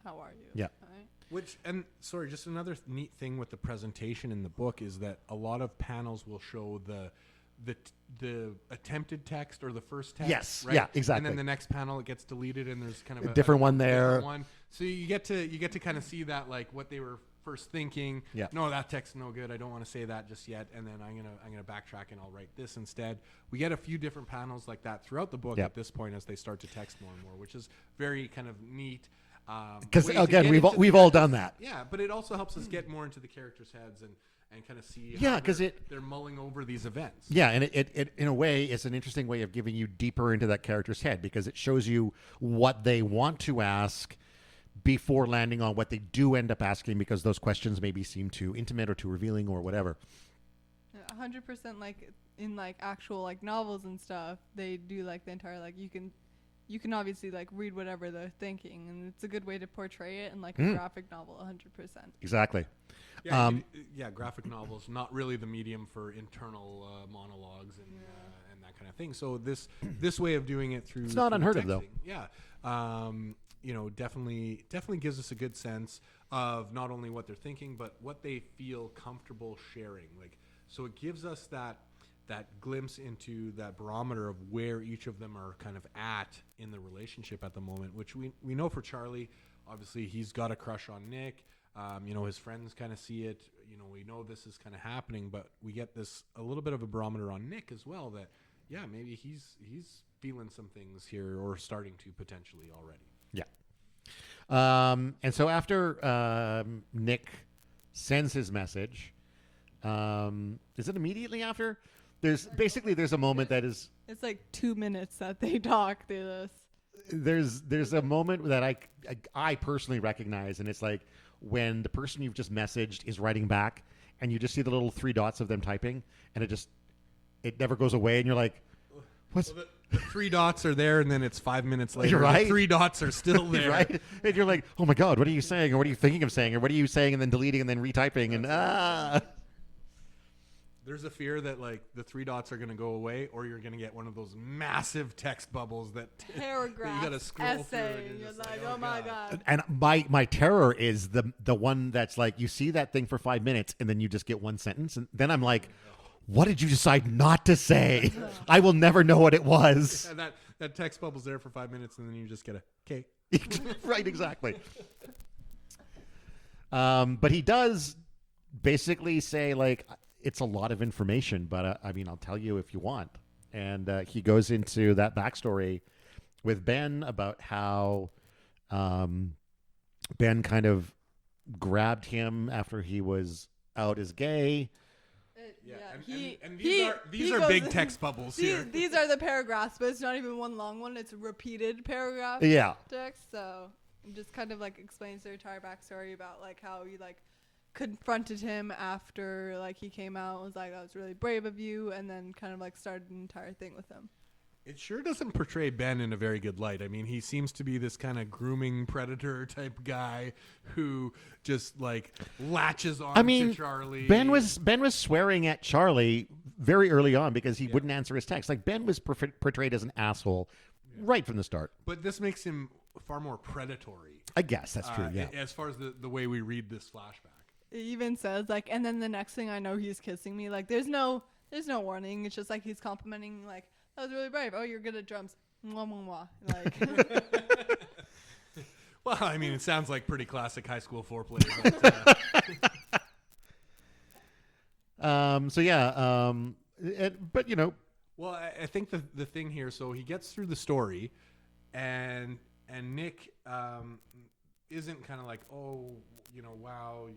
How are you? Yeah. All right. Which, and sorry, just another neat thing with the presentation in the book is that a lot of panels will show the attempted text or the first text. Yes, right? yeah, exactly. And then the next panel it gets deleted and there's kind of a different one there. different one. So you get to kind of see that like what they were first thinking. Yeah. No, that text's no good. I don't want to say that just yet. And then I'm gonna backtrack and I'll write this instead. We get a few different panels like that throughout the book at this point as they start to text more and more, which is very kind of neat. Because way to again, get we've into the all characters. done that. Yeah, but it also helps us get more into the characters' heads and kind of see Yeah, how 'cause they're mulling over these events. Yeah, and it in a way is an interesting way of giving you deeper into that character's head because it shows you what they want to ask before landing on what they do end up asking because those questions maybe seem too intimate or too revealing or whatever. 100% like in like actual like novels and stuff, they do like the entire like you can obviously like read whatever they're thinking, and it's a good way to portray it in like a graphic novel 100%. Exactly. Yeah, graphic novels, not really the medium for internal monologues and that kind of thing. So this way of doing it through it's not unheard of though. Yeah, definitely gives us a good sense of not only what they're thinking, but what they feel comfortable sharing. Like, so it gives us that glimpse into that barometer of where each of them are kind of at in the relationship at the moment, which we know for Charlie, obviously he's got a crush on Nick. His friends kind of see it. We know this is kind of happening, but we get this a little bit of a barometer on Nick as well, that maybe he's feeling some things here, or starting to potentially already. Yeah. And so after Nick sends his message, is it immediately after? There's a moment that is. It's like 2 minutes that they talk through this. There's a moment that I personally recognize, and it's like when the person you've just messaged is writing back, and you just see the little 3 dots of them typing, and it never goes away, and you're like, what's. Well, the 3 dots are there, and then it's 5 minutes later. Right? The 3 dots are still there. Right? And you're like, oh my God, what are you saying? Or what are you thinking of saying? Or what are you saying and then deleting and then retyping? And There's a fear that like the 3 dots are going to go away, or you're going to get one of those massive text bubbles that paragraph you got to scroll essay. through. And You're just like, oh my God. And my terror is the one that's like, you see that thing for 5 minutes and then you just get one sentence. And then I'm like, what did you decide not to say? I will never know what it was. And that text bubble's there for 5 minutes, and then you just get a okay. Right, exactly. But he does basically say, like, it's a lot of information, but I'll tell you if you want. And he goes into that backstory with Ben about how Ben kind of grabbed him after he was out as gay. These are big text bubbles here. These are the paragraphs, but it's not even one long one. It's a repeated paragraph. Yeah. Text. So it just kind of like explains their entire backstory about like how he like confronted him after like he came out and was like, that was really brave of you, and then kind of like started an entire thing with him. It sure doesn't portray Ben in a very good light. I mean, he seems to be this kind of grooming predator type guy who just like latches on to Charlie. Ben was swearing at Charlie very early on because he wouldn't answer his text. Like, Ben was portrayed as an asshole right from the start. But this makes him far more predatory. I guess that's true. Yeah. As far as the way we read this flashback. It even says like, and then the next thing I know, he's kissing me. Like, there's no warning. It's just like he's complimenting, like, that was really brave. Oh, you're good at drums. Mwah, mwah, mwah. Like, well, I mean, it sounds like pretty classic high school foreplay. But Well, I think the thing here. So he gets through the story, and Nick isn't kind of like, oh, wow,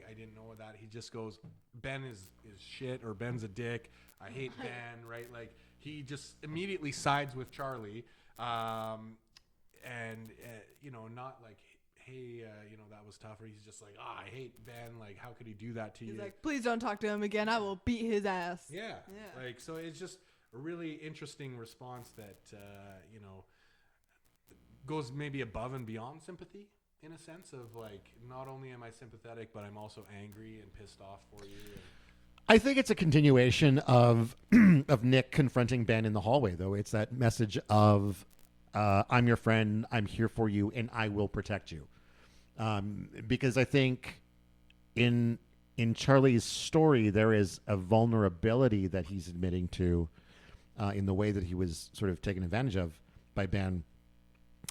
I didn't know that. He just goes, Ben is shit, or Ben's a dick. I hate Ben, right? Like, he just immediately sides with Charlie, and not like, hey, that was tough. Or he's just like, I hate Ben. Like, how could he do that to you? he's like, please don't talk to him again. I will beat his ass. Yeah. Like, so it's just a really interesting response that, goes maybe above and beyond sympathy, in a sense of like, not only am I sympathetic, but I'm also angry and pissed off for you. I think it's a continuation of of Nick confronting Ben in the hallway, though. It's that message of, I'm your friend, I'm here for you, and I will protect you. Because I think in Charlie's story, there is a vulnerability that he's admitting to in the way that he was sort of taken advantage of by Ben.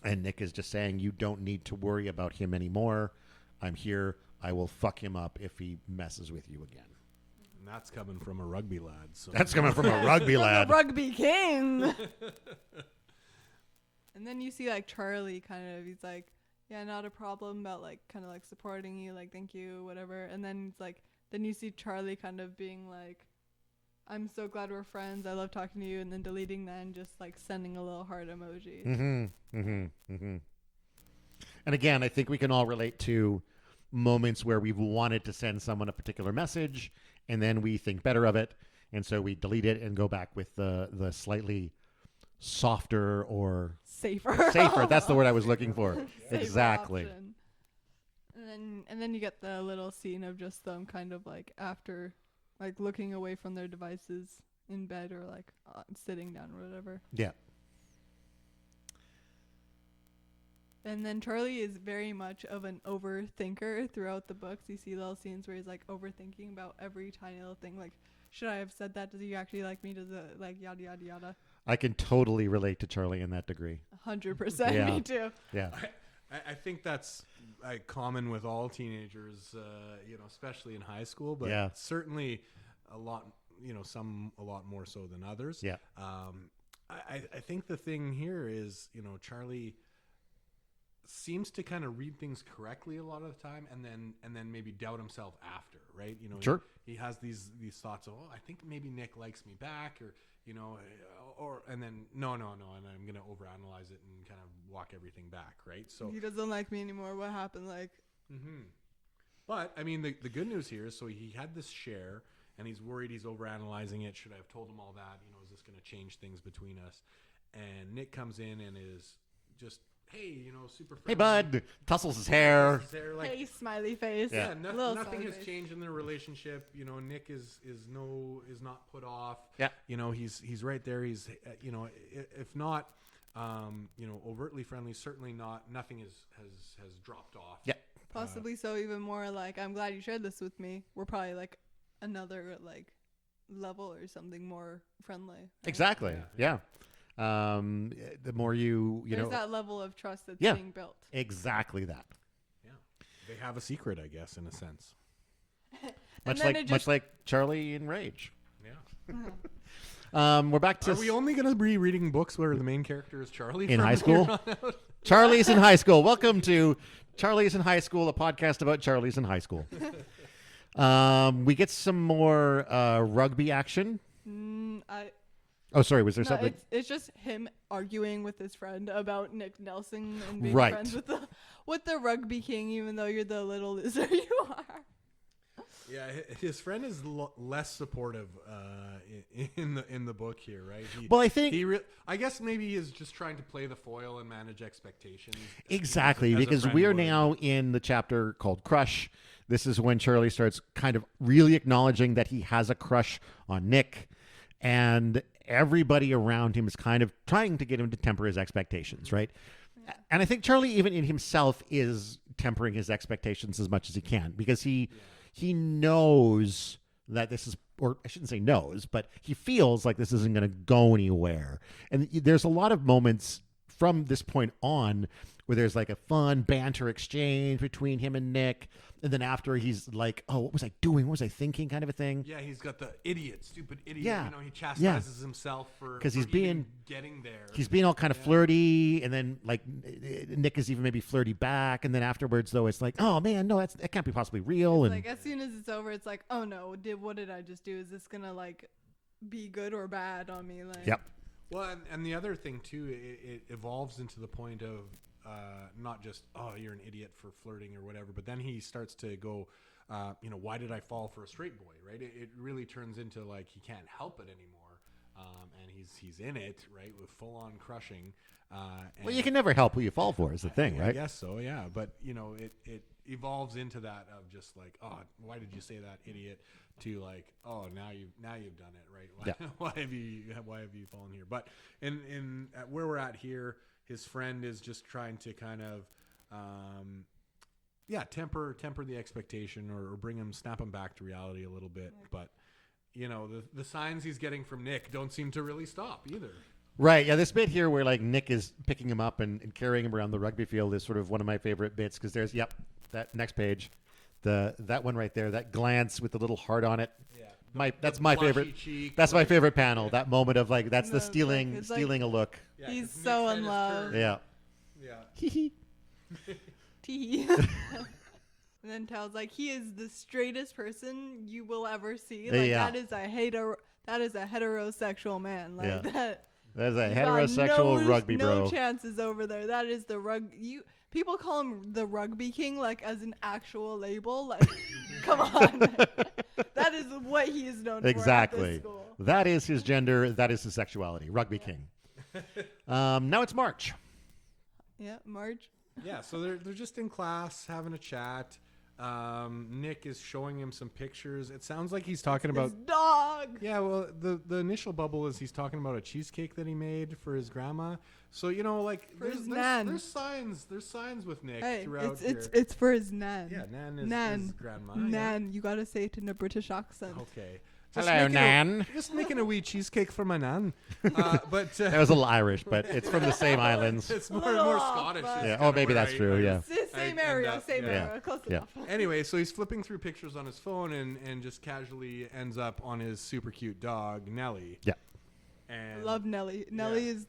And Nick is just saying, you don't need to worry about him anymore. I'm here. I will fuck him up if he messes with you again. And that's coming from a rugby lad. So. That's coming from a rugby lad. The rugby king. And then you see like Charlie kind of, he's like, yeah, not a problem, about like kind of like supporting you, like, thank you, whatever. And then it's like, then you see Charlie kind of being like, I'm so glad we're friends. I love talking to you. And then deleting that and just like sending a little heart emoji. And again, I think we can all relate to moments where we've wanted to send someone a particular message and then we think better of it and so we delete it and go back with the slightly softer or safer. That's the word I was looking for. Safer Exactly. option. And then you get the little scene of just them kind of like after, like looking away from their devices in bed or like sitting down or whatever. Yeah. And then Charlie is very much of an overthinker throughout the books. You see little scenes where he's like overthinking about every tiny little thing. Like, should I have said that? Does he actually like me? Does it like yada yada yada? I can totally relate to Charlie in that degree. 100%. Yeah. Me too. Yeah. I think that's common with all teenagers, especially in high school, but Yeah. certainly a lot, some a lot more so than others. Yeah. I think the thing here is, Charlie seems to kind of read things correctly a lot of the time, and then maybe doubt himself after, right? Sure. He has these thoughts of, I think maybe Nick likes me back, and then no, and I'm gonna overanalyze it and kind of walk everything back, right? So He doesn't like me anymore. What happened? Like, but I mean, the good news here is, so he had this share, and he's worried he's overanalyzing it. Should I have told him all that? Is this gonna change things between us? And Nick comes in and is just, hey, super friendly. Hey, bud. Tussles his hair. Like, hey, smiley face. Yeah. Little nothing smiley has face. changed in their relationship. Nick is not put off. Yeah. He's right there. He's if not overtly friendly, certainly not. Nothing has dropped off. Yeah. Possibly so even more like, I'm glad you shared this with me. We're probably like another like level or something more friendly. Right? Exactly. Yeah. The more There's that level of trust that's Yeah. being built. exactly that. Yeah. They have a secret, I guess, in a sense. Much like Charlie in Rage. Yeah. We're back to Are we only going to be reading books where the main character is Charlie in from high here school. on out? Charlie's in high school. Welcome to Charlie's in High School, a podcast about Charlie's in high school. We get some more rugby action. Oh, sorry. Was there something? It's just him arguing with his friend about Nick Nelson and being Right. friends with the rugby king, even though you're the little loser you are. Yeah, his friend is less supportive in the book here, right? Well, I think I guess maybe he is just trying to play the foil and manage expectations. exactly, as a because friend we are would. now in the chapter called Crush. This is when Charlie starts kind of really acknowledging that he has a crush on Nick, and everybody around him is kind of trying to get him to temper his expectations, right? Yeah. And I think Charlie, even in himself, is tempering his expectations as much as he can, because he knows that this is, or I shouldn't say knows, but he feels like this isn't going to go anywhere. And there's a lot of moments from this point on where there's like a fun banter exchange between him and Nick. And then after he's like, oh, what was I doing? What was I thinking? Kind of a thing. Yeah, he's got the stupid idiot. Yeah. He chastises himself for 'Cause he's even being- getting there. He's being all kind of flirty, and then like Nick is even maybe flirty back, and then afterwards though it's like, oh man, no, that can't be possibly real. And Like as soon as it's over, it's like, oh no, what did I just do? Is this gonna like be good or bad on me? Like, yep, Well, and the other thing too, it evolves into the point of not just, oh, you're an idiot for flirting or whatever, but then he starts to go, why did I fall for a straight boy, right? It really turns into like he can't help it anymore, and he's in it, right, with full on crushing. well, you can never help who you fall for is the thing, I right? guess so, yeah. But it evolves into that of just like, oh, why did you say that, idiot? To like, oh, now you've done it, right? Why, Yeah. why have you fallen here? But in where we're at here, his friend is just trying to kind of, temper the expectation or snap him back to reality a little bit. But the signs he's getting from Nick don't seem to really stop either. Right. Yeah. This bit here where like Nick is picking him up and carrying him around the rugby field is sort of one of my favorite bits, because there's, that next page, that one right there, that glance with the little heart on it. Yeah. That's my favorite. Cheek, That's my like- favorite panel. That moment of like, that's the No, like, stealing it's like- a look. Yeah, He's 'cause so Nick's in head is love. turned. Yeah. Yeah. Tee. And then Tal's like, he is the straightest person you will ever see. Like Yeah. that is a heterosexual man. Like Yeah. that. There's a you got heterosexual rugby no bro. chances over there. That is the people call him the rugby king, like as an actual label. Like, come on. That that is what he is known for at Exactly. this school. That is his gender. That is his sexuality. Rugby king. Now it's March. Yeah, Marge. Yeah, so they're just in class having a chat. Nick is showing him some pictures. It sounds like he's talking about His dog. Yeah, well, the initial bubble is he's talking about a cheesecake that he made for his grandma. So like For his nan. there's signs with Nick Hey, throughout it's for his nan. Yeah, nan is Nan. his grandma. Nan, you gotta say it in a British accent. Yeah. Okay. Hello, Nan. Just making a wee cheesecake for my nan. But That was a little Irish, but it's from the same islands. it's more Little off, Scottish. but- is Yeah. kinda Oh, maybe where that's true. Yeah. It's the same I end area, up- same yeah. area, close Yeah. enough. Anyway, so he's flipping through pictures on his phone and just casually ends up on his super cute dog, Nellie. Yeah. And I love Nellie. Nellie is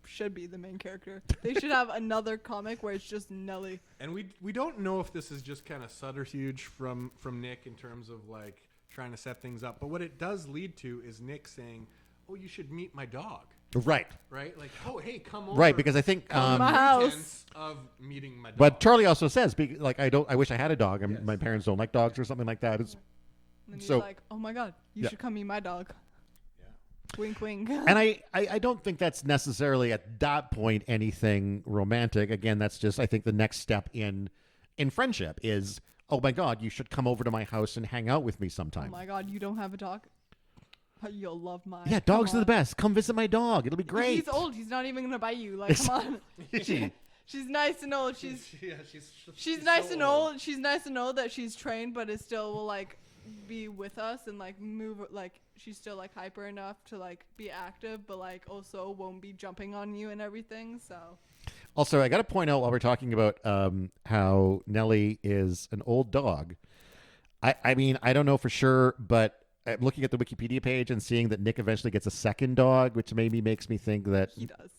should be the main character. They should have another comic where it's just Nellie. And we don't know if this is just kind of subterfuge from Nick in terms of like trying to set things up. But what it does lead to is Nick saying, "Oh, you should meet my dog." Right. Right? Like, "Oh, hey, come over." Right. Because I think. Come to my house. Pretense of meeting my dog. But Charlie also says, like, I wish I had a dog, and Yes. my parents don't like dogs or something like that. It's, And he's So- like, oh my god, you Yeah. should come meet my dog. Yeah. Wink, wink. and I don't think that's necessarily at that point anything romantic. Again, that's just I think the next step in friendship is, oh my god, you should come over to my house and hang out with me Oh sometime. my god, you don't have a dog? You'll love mine. Yeah, Come dogs are the on. best. Come visit my dog. It'll be great. He's old. He's not even gonna bite you. Like, come on. She's nice and old. She's nice so and old. She's nice and old that she's trained, but it still will like be with us and like move. Like she's still like hyper enough to like be active, but like also won't be jumping on you and everything. So Also, I got to point out while we're talking about how Nellie is an old dog. I mean, I don't know for sure, but I'm looking at the Wikipedia page and seeing that Nick eventually gets a second dog, which maybe makes me think that. he does.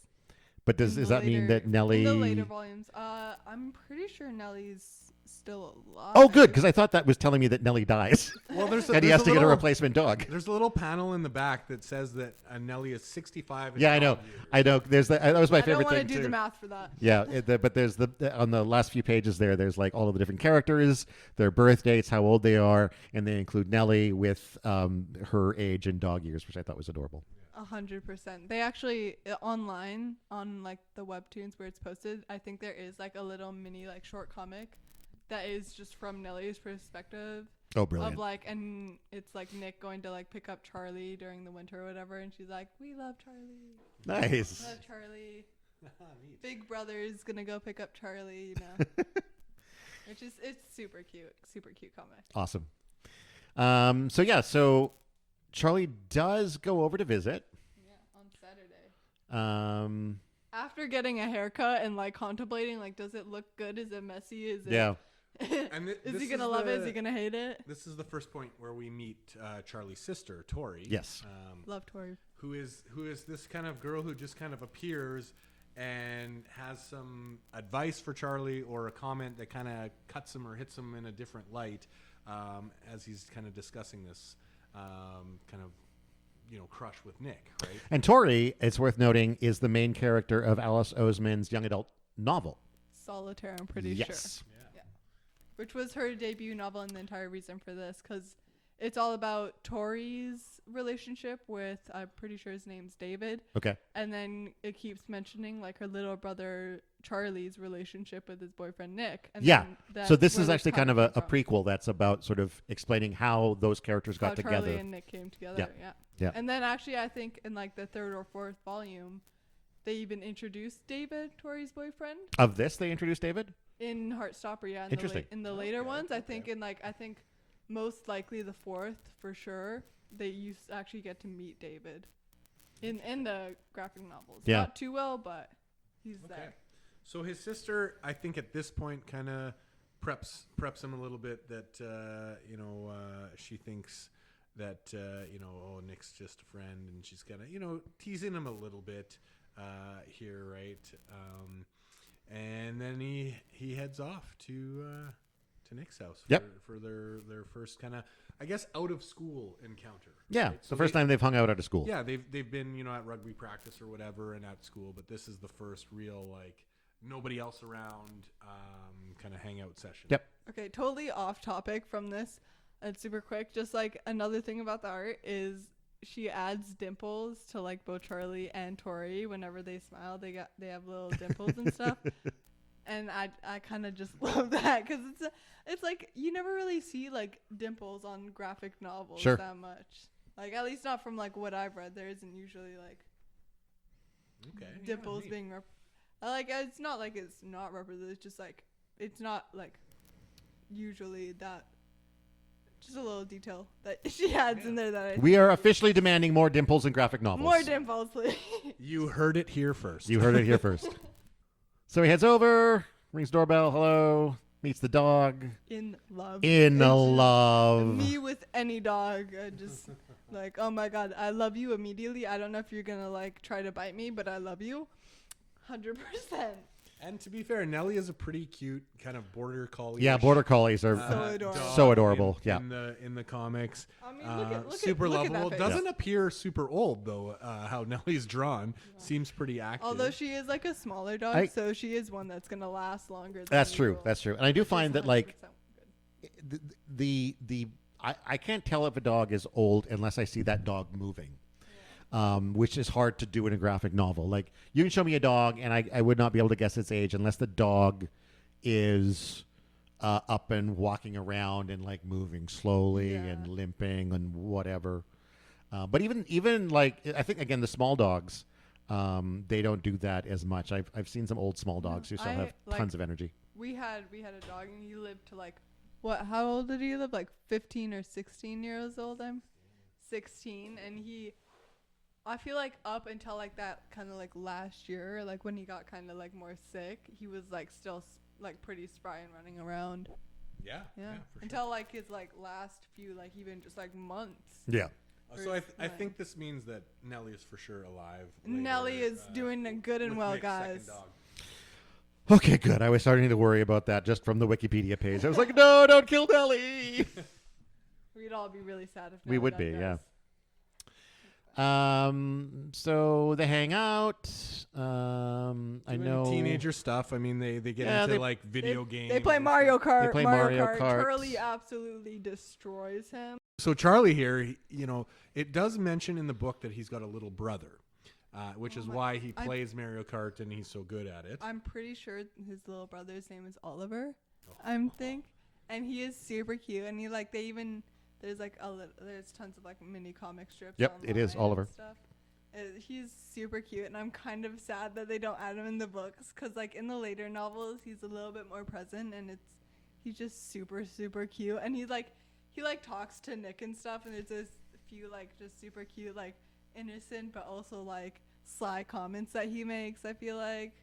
But In does the that mean later- that Nellie? In the later volumes, I'm pretty sure Nellie's still alive. Oh, good, because I thought that was telling me that Nellie dies, Well, there's and he has to get a replacement dog. There's a little panel in the back that says that Nellie is 65. Yeah, I know. I know. There's that was my I don't favorite want to thing do too. the math for that. Yeah, but there's on the last few pages there's like all of the different characters, their birth dates, how old they are, and they include Nellie with her age and dog years, which I thought was adorable. 100%. They actually online on like the webtoons where it's posted. I think there is like a little mini like short comic that is just from Nellie's perspective Oh, brilliant! of like, and it's like Nick going to like pick up Charlie during the winter or whatever, and she's like, "We love Charlie, Nice. love Charlie." Big brother's gonna go pick up Charlie, you know. Which is it's super cute comic. Awesome. So Charlie does go over to visit. Yeah, on Saturday. After After getting a haircut and like contemplating, like, does it look good? Is it messy? Is it? Yeah. And Is he gonna love it? Is he gonna hate it? This is the first point where we meet Charlie's sister, Tori. Yes. Love Tori. Who is this kind of girl who just kind of appears and has some advice for Charlie or a comment that kind of cuts him or hits him in a different light as he's kind of discussing this kind of crush with Nick, right? And Tori, it's worth noting, is the main character of Alice Oseman's young adult novel. Solitaire, I'm pretty Yes. sure. Yeah. Which was her debut novel and the entire reason for this, because it's all about Tori's relationship with, I'm pretty sure his name's David. Okay. And then it keeps mentioning like her little brother Charlie's relationship with his boyfriend Nick. And Yeah. then that's So this where is actually kind of came a from. prequel that's about sort of explaining how those characters got How together. Charlie and Nick came together. Yeah. Yeah. Yeah. And then actually, I think in like the third or fourth volume, they even introduced David, Tori's boyfriend, Of this, they introduced David? in Heartstopper. Yeah. Interesting. In the later Okay, ones, I okay. think I think most likely the fourth for sure. They used to actually get to meet David in the graphic novels. Yeah. Not too well, but he's Okay. there. So his sister, I think at this point, kind of preps him a little bit that she thinks that Nick's just a friend, and she's kind of teasing him a little bit here, right? And then he heads off to Nick's house for their first kind of, I guess, out of school encounter. Yeah. right? It's the first time they've hung out at a school. Yeah, they've been at rugby practice or whatever and at school, but this is the first real like nobody else around kind of hangout session. Yep. Okay, totally off topic from this. it's super quick. Just like another thing about the art is she adds dimples to like both Charlie and Tori. Whenever they smile, they have little dimples and stuff. And I kind of just love that because it's like you never really see like dimples on graphic novels that much. Like at least not from like what I've read. There isn't usually like dimples being like it's not like it's not represented. It's just like it's not like usually that. Just a little detail that she adds in there that we are officially demanding more dimples in graphic novels. More dimples, please. You heard it here first. You heard it here first. So he heads over, rings doorbell, hello, meets the dog. In love. Me with any dog. I just like, oh my God, I love you immediately. I don't know if you're going to like try to bite me, but I love you. 100%. And to be fair, Nellie is a pretty cute kind of border collie. Yeah, border collies are so adorable. In the comics, I mean, super lovable. At Doesn't appear super old though. How Nellie's drawn seems pretty active. Although she is like a smaller dog, so she is one that's gonna last longer. Than That's true. And I do find that like I can't tell if a dog is old unless I see that dog moving. Which is hard to do in a graphic novel. Like you can show me a dog and I would not be able to guess its age unless the dog is up and walking around and like moving slowly and limping and whatever. But even like I think again the small dogs, they don't do that as much. I've seen some old small dogs who still have tons of energy. We had a dog and he lived to like how old did he live? Like 15 or 16 years old. I'm 16 and I feel like up until like that kind of like last year, like when he got kind of like more sick, he was like still like pretty spry and running around. Yeah. Until like his like last few like even just like months. Yeah. So I think this means that Nellie is for sure alive. Nellie is doing good and well, Nick's guys. second dog. Okay, good. I was starting to worry about that just from the Wikipedia page. I was like, no, don't kill Nellie. We'd all be really sad if we would be, yeah. So they hang out. I know teenager stuff. I mean, they get into like video games. They play Mario Kart. They play Mario Kart. Charlie absolutely destroys him. So Charlie here, it does mention in the book that he's got a little brother, which is why he plays Mario Kart and he's so good at it. I'm pretty sure his little brother's name is Oliver. And he is super cute. And there's like there's tons of like mini comic strips. Yep, it is Oliver. Stuff. He's super cute, and I'm kind of sad that they don't add him in the books because like in the later novels he's a little bit more present, and he's just super super cute, and he talks to Nick and stuff, and there's a few like just super cute like innocent but also like sly comments that he makes. I feel like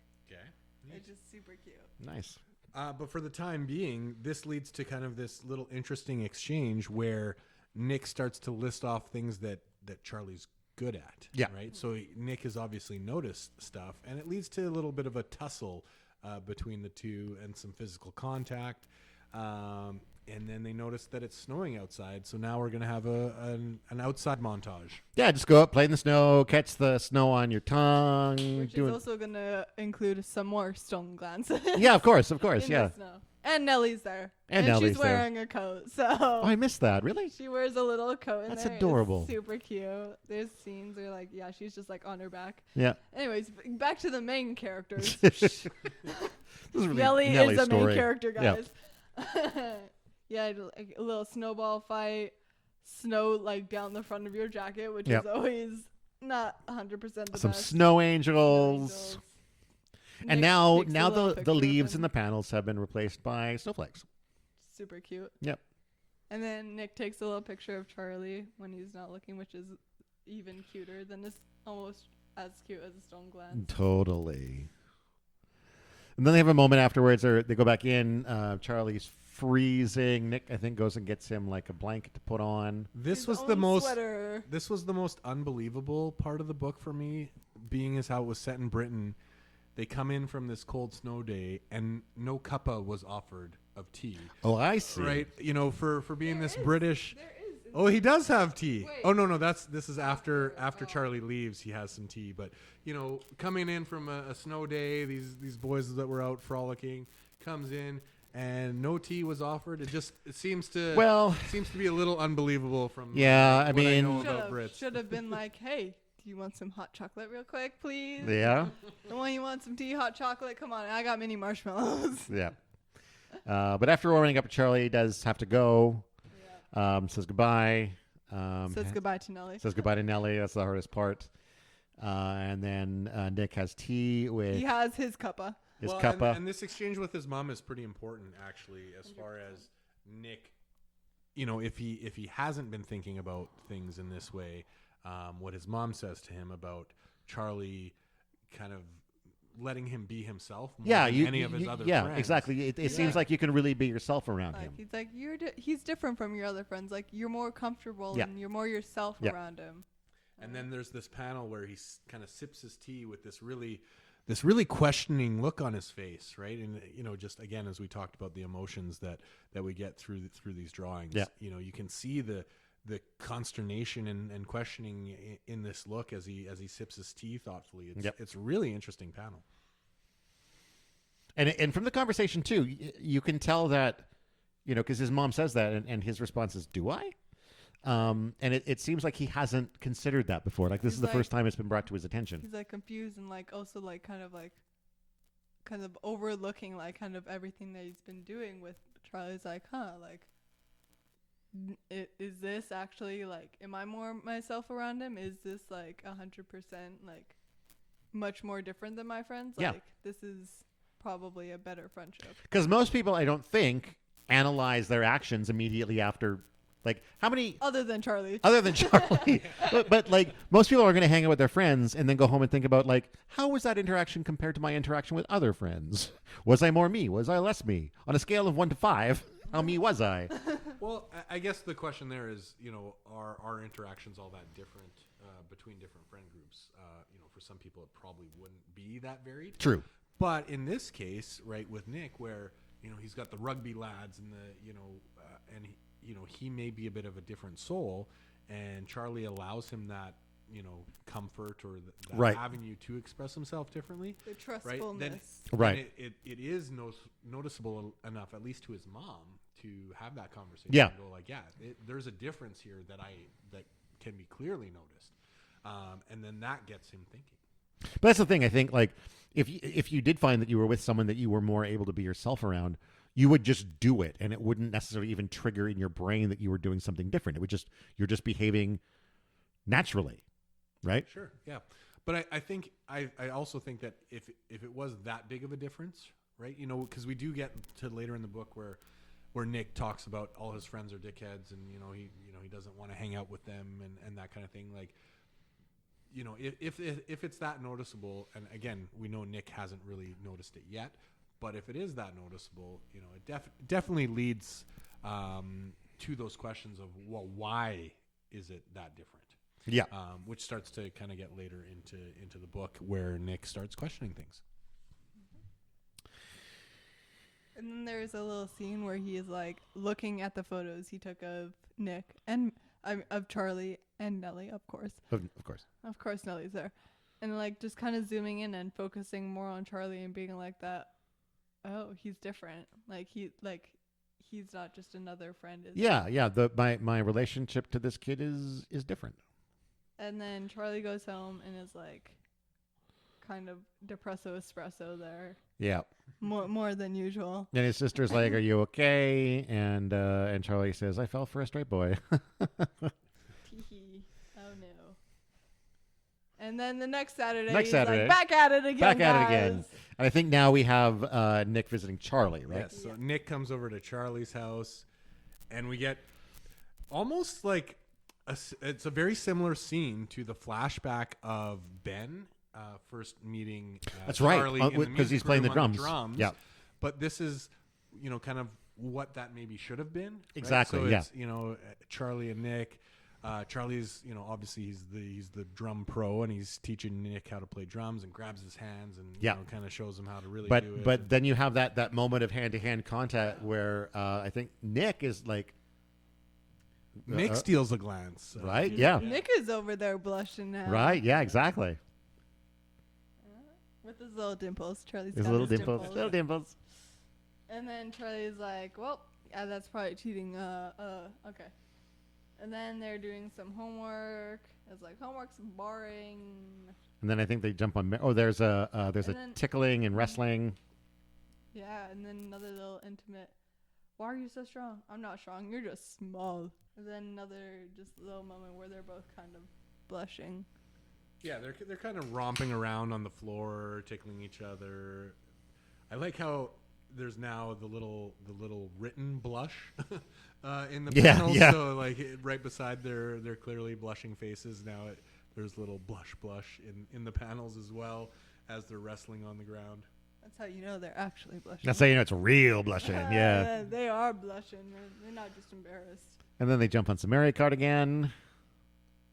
it's just super cute. Nice. But for the time being, this leads to kind of this little interesting exchange where Nick starts to list off things that Charlie's good at. Yeah. Right. So Nick has obviously noticed stuff, and it leads to a little bit of a tussle between the two and some physical contact. And then they notice that it's snowing outside. So now we're going to have an outside montage. Yeah, just go up, play in the snow, catch the snow on your tongue. Which is also going to include some more stone glances. Yeah, of course, yeah. And Nellie's there. And Nellie's she's wearing a coat. So oh, I missed that. Really? She wears a little coat in That's there. adorable. It's super cute. There's scenes where like, yeah, she's just like on her back. Yeah. Anyways, back to the main characters. This is really Nellie Nellie's is the story. main character, guys. Yeah. Yeah, like a little snowball fight, snow like down the front of your jacket, which is always not 100% the best. Some snow angels. And now the leaves in the panels have been replaced by snowflakes. Super cute. Yep. And then Nick takes a little picture of Charlie when he's not looking, which is even cuter than this, almost as cute as a stone glance. Totally. And then they have a moment afterwards, or they go back in. Charlie's freezing. Nick, I think, goes and gets him like a blanket to put on. This was the most unbelievable part of the book for me, being as how it was set in Britain. They come in from this cold snow day, and no cuppa was offered of tea. Oh, I see. Right, for being this British. Oh, he does have tea. Wait. Oh no, this is after Charlie leaves. He has some tea, but coming in from a snow day, these boys that were out frolicking comes in, and no tea was offered. It seems to be a little unbelievable from Yeah, I what I mean, know about Brits. Should have been like, hey, do you want some hot chocolate real quick, please? Yeah. And when you want some tea, hot chocolate, come on, I got mini marshmallows. Yeah. But after warming up, Charlie does have to go. Says goodbye. Says goodbye to Nellie. Says goodbye to Nellie. That's the hardest part. And then Nick has tea with He has his cuppa. his cuppa. And this exchange with his mom is pretty important, actually, as far as Nick. You know, if he hasn't been thinking about things in this way, what his mom says to him about Charlie, kind of letting him be himself more than any of his other friends. Yeah, exactly. It seems like you can really be yourself around him. He's like, he's different from your other friends. Like, you're more comfortable and you're more yourself around him. And then there's this panel where he kind of sips his tea with this really questioning look on his face, right? And you know, just again, as we talked about the emotions that we get through these drawings, you know, you can see the consternation and questioning in this look as he sips his tea thoughtfully. It's a really interesting panel. And from the conversation too, you can tell that, you know, because his mom says that, and his response is, "Do I?" And it seems like he hasn't considered that before. Like this is the first time it's been brought to his attention. He's like confused and like also like kind of overlooking like kind of everything that he's been doing with Charlie's like, like, is this actually like, am I more myself around him? Is this like 100% like much more different than my friends? Like this is probably a better friendship. Because most people, I don't think, analyze their actions immediately after. Like, how many... Other than Charlie. but like, most people are going to hang out with their friends and then go home and think about, like, how was that interaction compared to my interaction with other friends? Was I more me? Was I less me? On a scale of 1 to 5, how me was I? Well, I guess the question there is, you know, are our interactions all that different between different friend groups? You know, for some people, it probably wouldn't be that varied. True. But in this case, right, with Nick, where, you know, he's got the rugby lads and the, you know, and you know, he may be a bit of a different soul, and Charlie allows him that, you know, comfort or that avenue to express himself differently. The trustfulness. Then it is noticeable enough, at least to his mom, to have that conversation. Yeah. And go like, there's a difference here that can be clearly noticed, and then that gets him thinking. But that's the thing. I think, like, if you did find that you were with someone that you were more able to be yourself around, you would just do it, and it wouldn't necessarily even trigger in your brain that you were doing something different. It would just, you're just behaving naturally, right? Sure, yeah. But I think I also think that if it was that big of a difference, right? You know, because we do get to later in the book where Nick talks about all his friends are dickheads, and you know he doesn't want to hang out with them and that kind of thing. Like, you know, if it's that noticeable, and again, we know Nick hasn't really noticed it yet. But if it is that noticeable, you know, it definitely leads to those questions of, well, why is it that different? Yeah. Which starts to kind of get later into the book where Nick starts questioning things. And then there's a little scene where he is like looking at the photos he took of Nick and of Charlie and Nellie, of course. Of course, Nellie's there, and like just kind of zooming in and focusing more on Charlie and being like that. Oh, he's different. He's not just another friend. My relationship to this kid is different. And then Charlie goes home and is like, kind of depresso espresso there. Yeah. More than usual. And his sister's like, "Are you okay?" And Charlie says, "I fell for a straight boy." Tee-hee. Oh no. And then the next Saturday, he's like, back at it again. And I think now we have Nick visiting Charlie, right? Yes. So Nick comes over to Charlie's house, and we get almost like it's a very similar scene to the flashback of Ben first meeting That's Charlie right, because he's playing the drums. Yeah. But this is, you know, kind of what that maybe should have been. Exactly. Right? So yeah. it's, you know, Charlie and Nick. Charlie's, you know, obviously he's the drum pro, and he's teaching Nick how to play drums, and grabs his hands and you know, kind of shows him how to really do it. But then you have that moment of hand-to-hand contact where I think Nick is like Nick steals a glance, right? Yeah. Nick is over there blushing now. Right? Yeah. Exactly. With his little dimples, Charlie's his got little his dimples. Little dimples. And then Charlie's like, well, yeah, that's probably cheating. Okay. And then they're doing some homework. It's like, homework's boring. And then I think they jump on. There's a then- tickling and wrestling. Yeah, and then another little intimate. Why are you so strong? I'm not strong. You're just small. And then another just little moment where they're both kind of blushing. Yeah, they're kind of romping around on the floor, tickling each other. I like how there's now the little written blush in the panels. Yeah. So like right beside their clearly blushing faces, now there's little blush in the panels as well as they're wrestling on the ground. That's how you know they're actually blushing. That's how you know it's real blushing. Yeah. They are blushing. They're not just embarrassed. And then they jump on some Mario Kart again.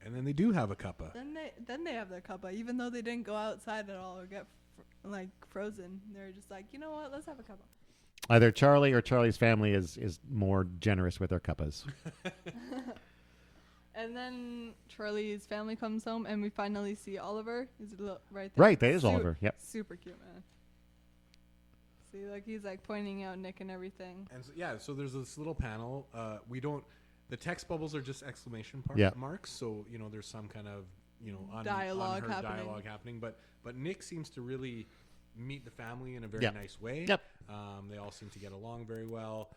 And then they do have a cuppa. Then they have their cuppa, even though they didn't go outside at all or get frozen. They're just like, you know what? Let's have a cuppa. Either Charlie or Charlie's family is more generous with their cuppas. And then Charlie's family comes home, and we finally see Oliver. Is it right there? Right, that is Oliver. Yep. Super cute, man. See, like he's like pointing out Nick and everything. And so there's this little panel. The text bubbles are just exclamation marks. So there's some kind of Dialogue unheard happening. dialogue happening. But Nick seems to really meet the family in a very nice way. Yep. They all seem to get along very well.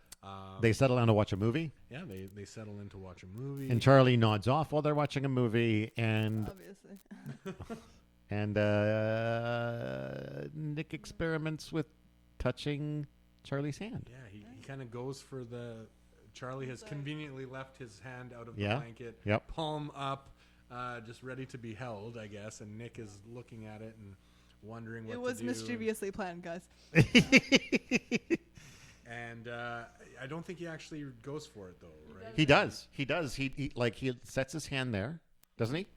They settle down to watch a movie. Yeah, they settle in to watch a movie. And Charlie nods off while they're watching a movie, and Obviously. and Nick experiments with touching Charlie's hand. Yeah, he kind of goes for Charlie has conveniently left his hand out of the Yeah. blanket, Yep. palm up, just ready to be held, I guess. And Nick is looking at it and wondering what It was to do. mischievously planned, guys. And I don't think he actually goes for it, though, right? He does. He sets his hand there, doesn't he?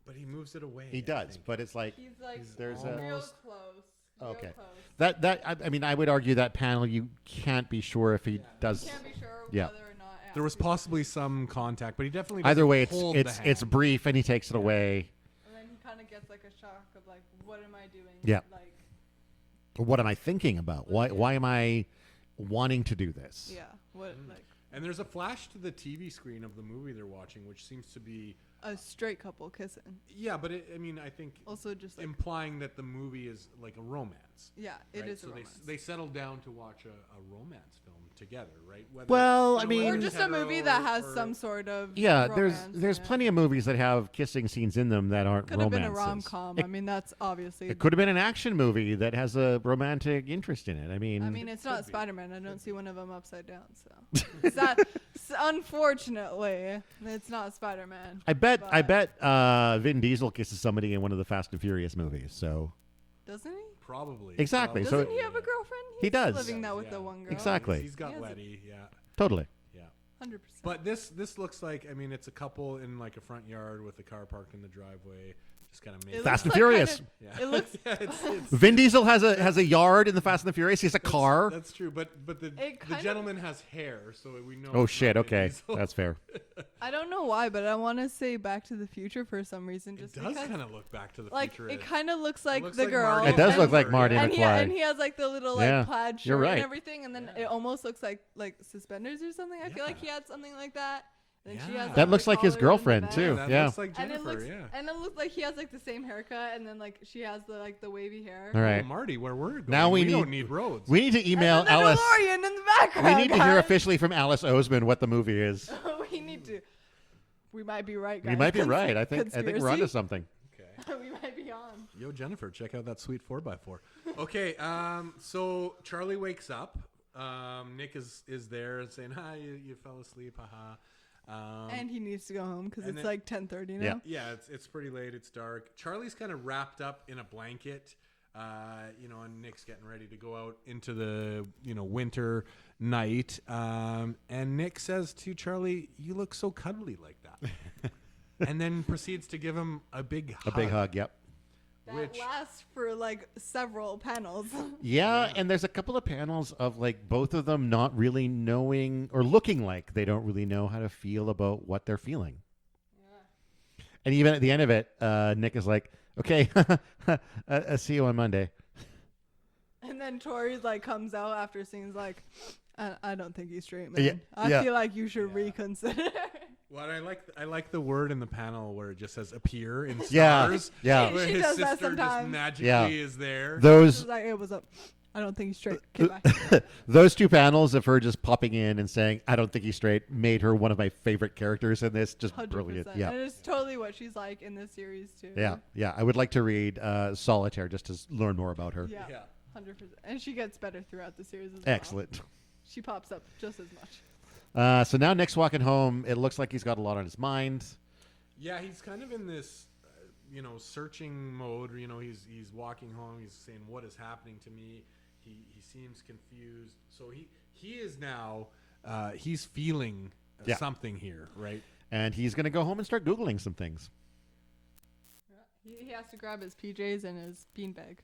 But he moves it away. He I does, think. but it's like He's like there's real almost- close. Okay. Real close. that. I mean, I would argue that panel you can't be sure if he does. Can't be sure Yeah. whether or not. There was possibly some contact, but he definitely Either doesn't way, hold it's the hand. brief, and he takes it away. And then he kind of gets like a shock of like, what am I doing? Yeah. Like, What am I thinking about? Why am I wanting to do this? yeah. What like And there's a flash to the TV screen of the movie they're watching, which seems to be a straight couple kissing. yeah, but I think Also, just like implying that the movie is like a romance. yeah, it Right? is So a romance. they settled down to watch a romance film together, right? Whether, Well, I whether mean- or it's just a movie hetero that has or- some sort of Yeah, romance there's in it. plenty of movies that have kissing scenes in them that aren't Could have romances. been a rom-com. I mean, that's obviously. It could have been an action movie that has a romantic interest in it. I mean, it's not could be. Spider-Man. I don't see one of them upside down. So it's not. Unfortunately, it's not Spider-Man. I bet but- Vin Diesel kisses somebody in one of the Fast and Furious movies. So Doesn't he? Probably. Exactly, so Doesn't he have a girlfriend? He does. Living that with Yeah. the one girl. Exactly. He's got He has a- Letty, yeah. totally. Yeah. 100%. But this looks like, it's a couple in like a front yard with a car parked in the driveway. Just kind of It Fast and looks like Furious. kinda- Yeah. It looks. yeah, it's Vin Diesel has a yard in the Fast and the Furious. He has a car. That's true, but the kind of- gentleman has hair, so we know. Oh it's shit! not Vin Okay, Diesel. that's fair. I don't know why, but I want to say Back to the Future for some reason. It Just does because, kind of look Back to the like, Future. it kind of looks like looks the like girl. Marty It does look like McFly. Marty and McFly. he has like the little Yeah, like plaid shirt you're right. and everything, and then it almost looks like suspenders or something. I feel like he had something like that. Then she Yeah. has That like, looks her like his collar in the girlfriend, back. too. That Yeah. looks like And Jennifer. it looks, yeah. and it looks like he has like the same haircut, and then like she has the wavy hair. All right. Oh, Marty, where we're going? Now we don't need- need roads. We need to email and then the Alice. DeLorean in the background. We need to hear guys. officially from Alice Oseman what the movie is. We need to. We might be right, guys. We might be right. I think we're onto something. Okay. We might be on. Yo, Jennifer, check out that sweet 4x4. Okay, so Charlie wakes up. Nick is there and saying, "Hi, you fell asleep, haha." And he needs to go home because and it's then- like 10:30 now. Yeah. Yeah, it's pretty late. It's dark. Charlie's kind of wrapped up in a blanket, and Nick's getting ready to go out into the winter night. And Nick says to Charlie, "You look so cuddly like that," and then proceeds to give him a big A big hug. Yep. That Which- lasts for like several panels. Yeah, and there's a couple of panels of like both of them not really knowing or looking like they don't really know how to feel about what they're feeling. And even at the end of it, Nick is like, "Okay, I'll see you on Monday." And then Tori like comes out after scenes like, I don't think he's straight, man. Yeah, I feel like you should reconsider. Well, I like the word in the panel where it just says appear in Yeah, stars. yeah. Where She his does that sister just sometimes. magically is there. Those She's like, hey, what's up? I don't think he's straight. Okay, bye. those two panels of her just popping in and saying, "I don't think he's straight," made her one of my favorite characters in this. Just 100%. brilliant. And Yeah, it's totally what she's like in this series too. yeah. I would like to read Solitaire just to learn more about her. Yeah. Yeah. 100%. And she gets better throughout the series as well. Excellent. She pops up just as much. So now Nick's walking home. It looks like he's got a lot on his mind. Yeah, he's kind of in this, searching mode. He's walking home. He's saying, "What is happening to me?" He seems confused. So he is now he's feeling something here, right? And he's going to go home and start Googling some things. He has to grab his PJs and his beanbag.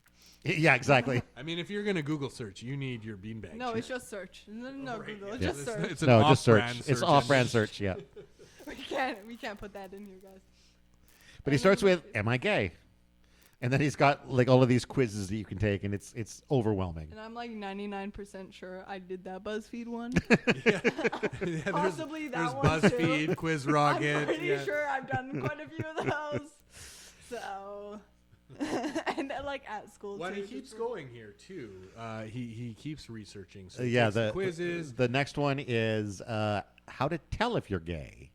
Yeah, exactly. I mean, if you're gonna Google search, you need your beanbag. No, it's just search. No, Right, Google. yeah. It's just search. It's an No, just search. off-brand It's search off-brand engine. search, yeah. We can't put that in here, guys. But he starts with, "Am I gay?" And then he's got like all of these quizzes that you can take, and it's overwhelming. And I'm like 99% sure I did that BuzzFeed one. Yeah, there's- Possibly that there's one BuzzFeed, too. Quiz I'm Rocket. pretty Yeah. sure I've done quite a few of those. So, and like at school Well, too. he just keeps for- going here too. He keeps researching. So he Yeah, takes the quizzes. The next one is how to tell if you're gay.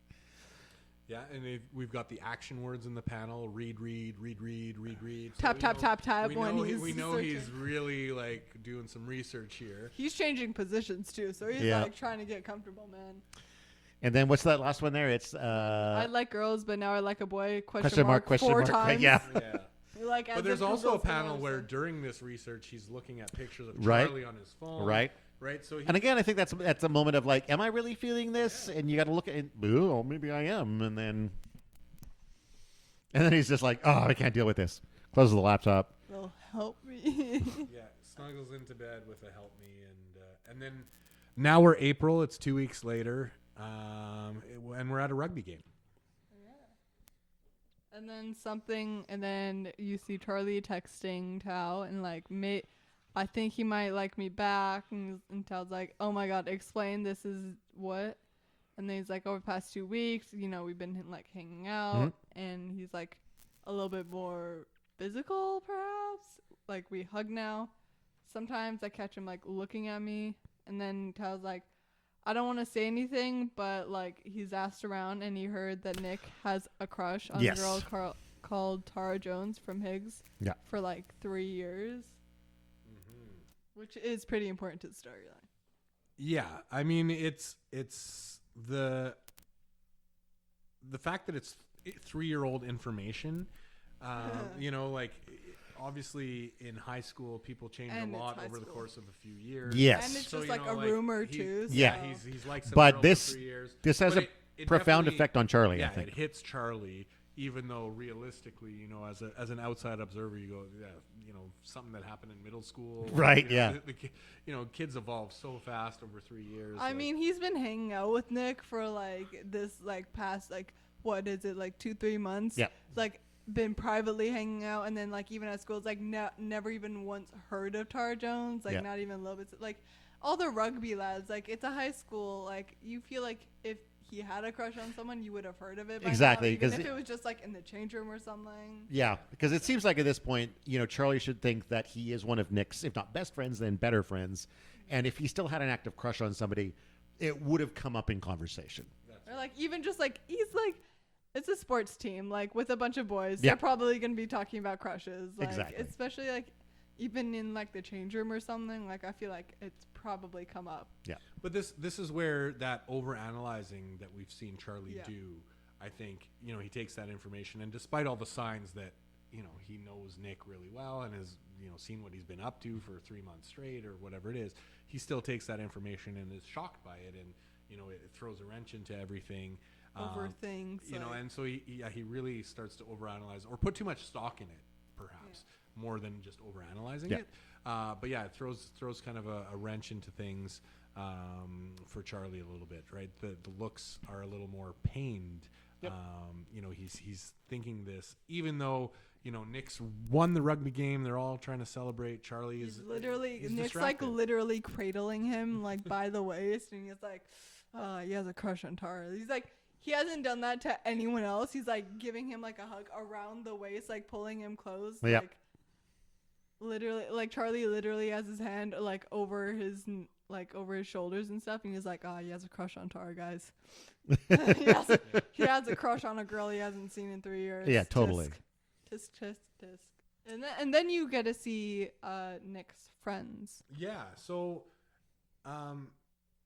Yeah, and we've got the action words in the panel: read, read, read, read, read, read. So Tap, we tap, know- tap, tap We when know, he's we know searching. he's really like doing some research here. He's changing positions too, so he's Yeah. like trying to get comfortable, man. And then what's that last one there? It's I like girls, but now I like a boy. question mark, question four mark. times. Yeah. Yeah. You're like, as But there's if also a Google's gonna panel where understand. during this research he's looking at pictures of Right. Charlie on his phone. Right. Right. So he, And again, I think that's a moment of like, am I really feeling this? And you got to look at it. Oh, maybe I am. And then he's just like, oh, I can't deal with this. Closes the laptop. Will help me. yeah, snuggles into bed with a help me, and then now we're April. It's 2 weeks later, and we're at a rugby game. And then you see Charlie texting Tao and like, I think he might like me back. And Tao's like, oh my God, explain this is what? And then he's like, over the past 2 weeks, we've been like hanging out. And he's like a little bit more physical, perhaps. Like we hug now. Sometimes I catch him like looking at me. And then Tao's like, I don't want to say anything, but like he's asked around and he heard that Nick has a crush on Yes. a girl called Tara Jones from Higgs Yeah. for like 3 years, which is pretty important to the storyline. Yeah, I mean it's the fact that it's 3-year-old information. Like obviously in high school people change And a it's lot high over the school. course of a few years. Yes. And it's So, just you like know, a like, rumor he- too. Yeah. So. He's like some But girl this- for 3 years. This has But a it profound definitely- effect on Charlie, Yeah, I think. it hits Charlie, even though realistically, as an outside observer, you go, yeah, something that happened in middle school. Right, yeah. Kids evolve so fast over 3 years. I mean, he's been hanging out with Nick for like this like past like what is it like 2-3 months? Yeah. Like been privately hanging out, and then like even at school, it's like never even once heard of Tara Jones. Like Yeah. not even a little bit. Like all the rugby lads. Like it's a high school. Like you feel like if he had a crush on someone, you would have heard of it. By Exactly, now, even 'cause if it was just like in the change room or something. Yeah, because it seems like at this point, Charlie should think that he is one of Nick's, if not best friends, then better friends. And if he still had an active crush on somebody, it would have come up in conversation. Or like even just like he's like, it's a sports team like with a bunch of boys. Yeah. They're probably gonna be talking about crushes. Like, Exactly. Especially like even in like the change room or something. Like I feel like it's probably come up. Yeah. But this is where that overanalyzing that we've seen Charlie Yeah. do, I think, he takes that information, and despite all the signs that, he knows Nick really well and has, seen what he's been up to for 3 months straight or whatever it is, he still takes that information and is shocked by it, and, it throws a wrench into everything. Overthink. And so he really starts to overanalyze or put too much stock in it, perhaps, more than just overanalyzing Yeah. it. But yeah, it throws kind of a wrench into things for Charlie a little bit, right? The looks are a little more pained. Yep. He's thinking this, even though Nick's won the rugby game. They're all trying to celebrate. Charlie is literally he's Nick's distracted. like literally cradling him like by the waist, and he's like, he has a crush on Tara. He's like, he hasn't done that to anyone else. He's like giving him like a hug around the waist, like pulling him close. Yep. Like literally, like Charlie literally has his hand like over his shoulders and stuff, and he's like, he has a crush on Tara, guys. he has a crush on a girl he hasn't seen in 3 years. Yeah, totally. Tisk. And then you get to see Nick's friends. Yeah. So,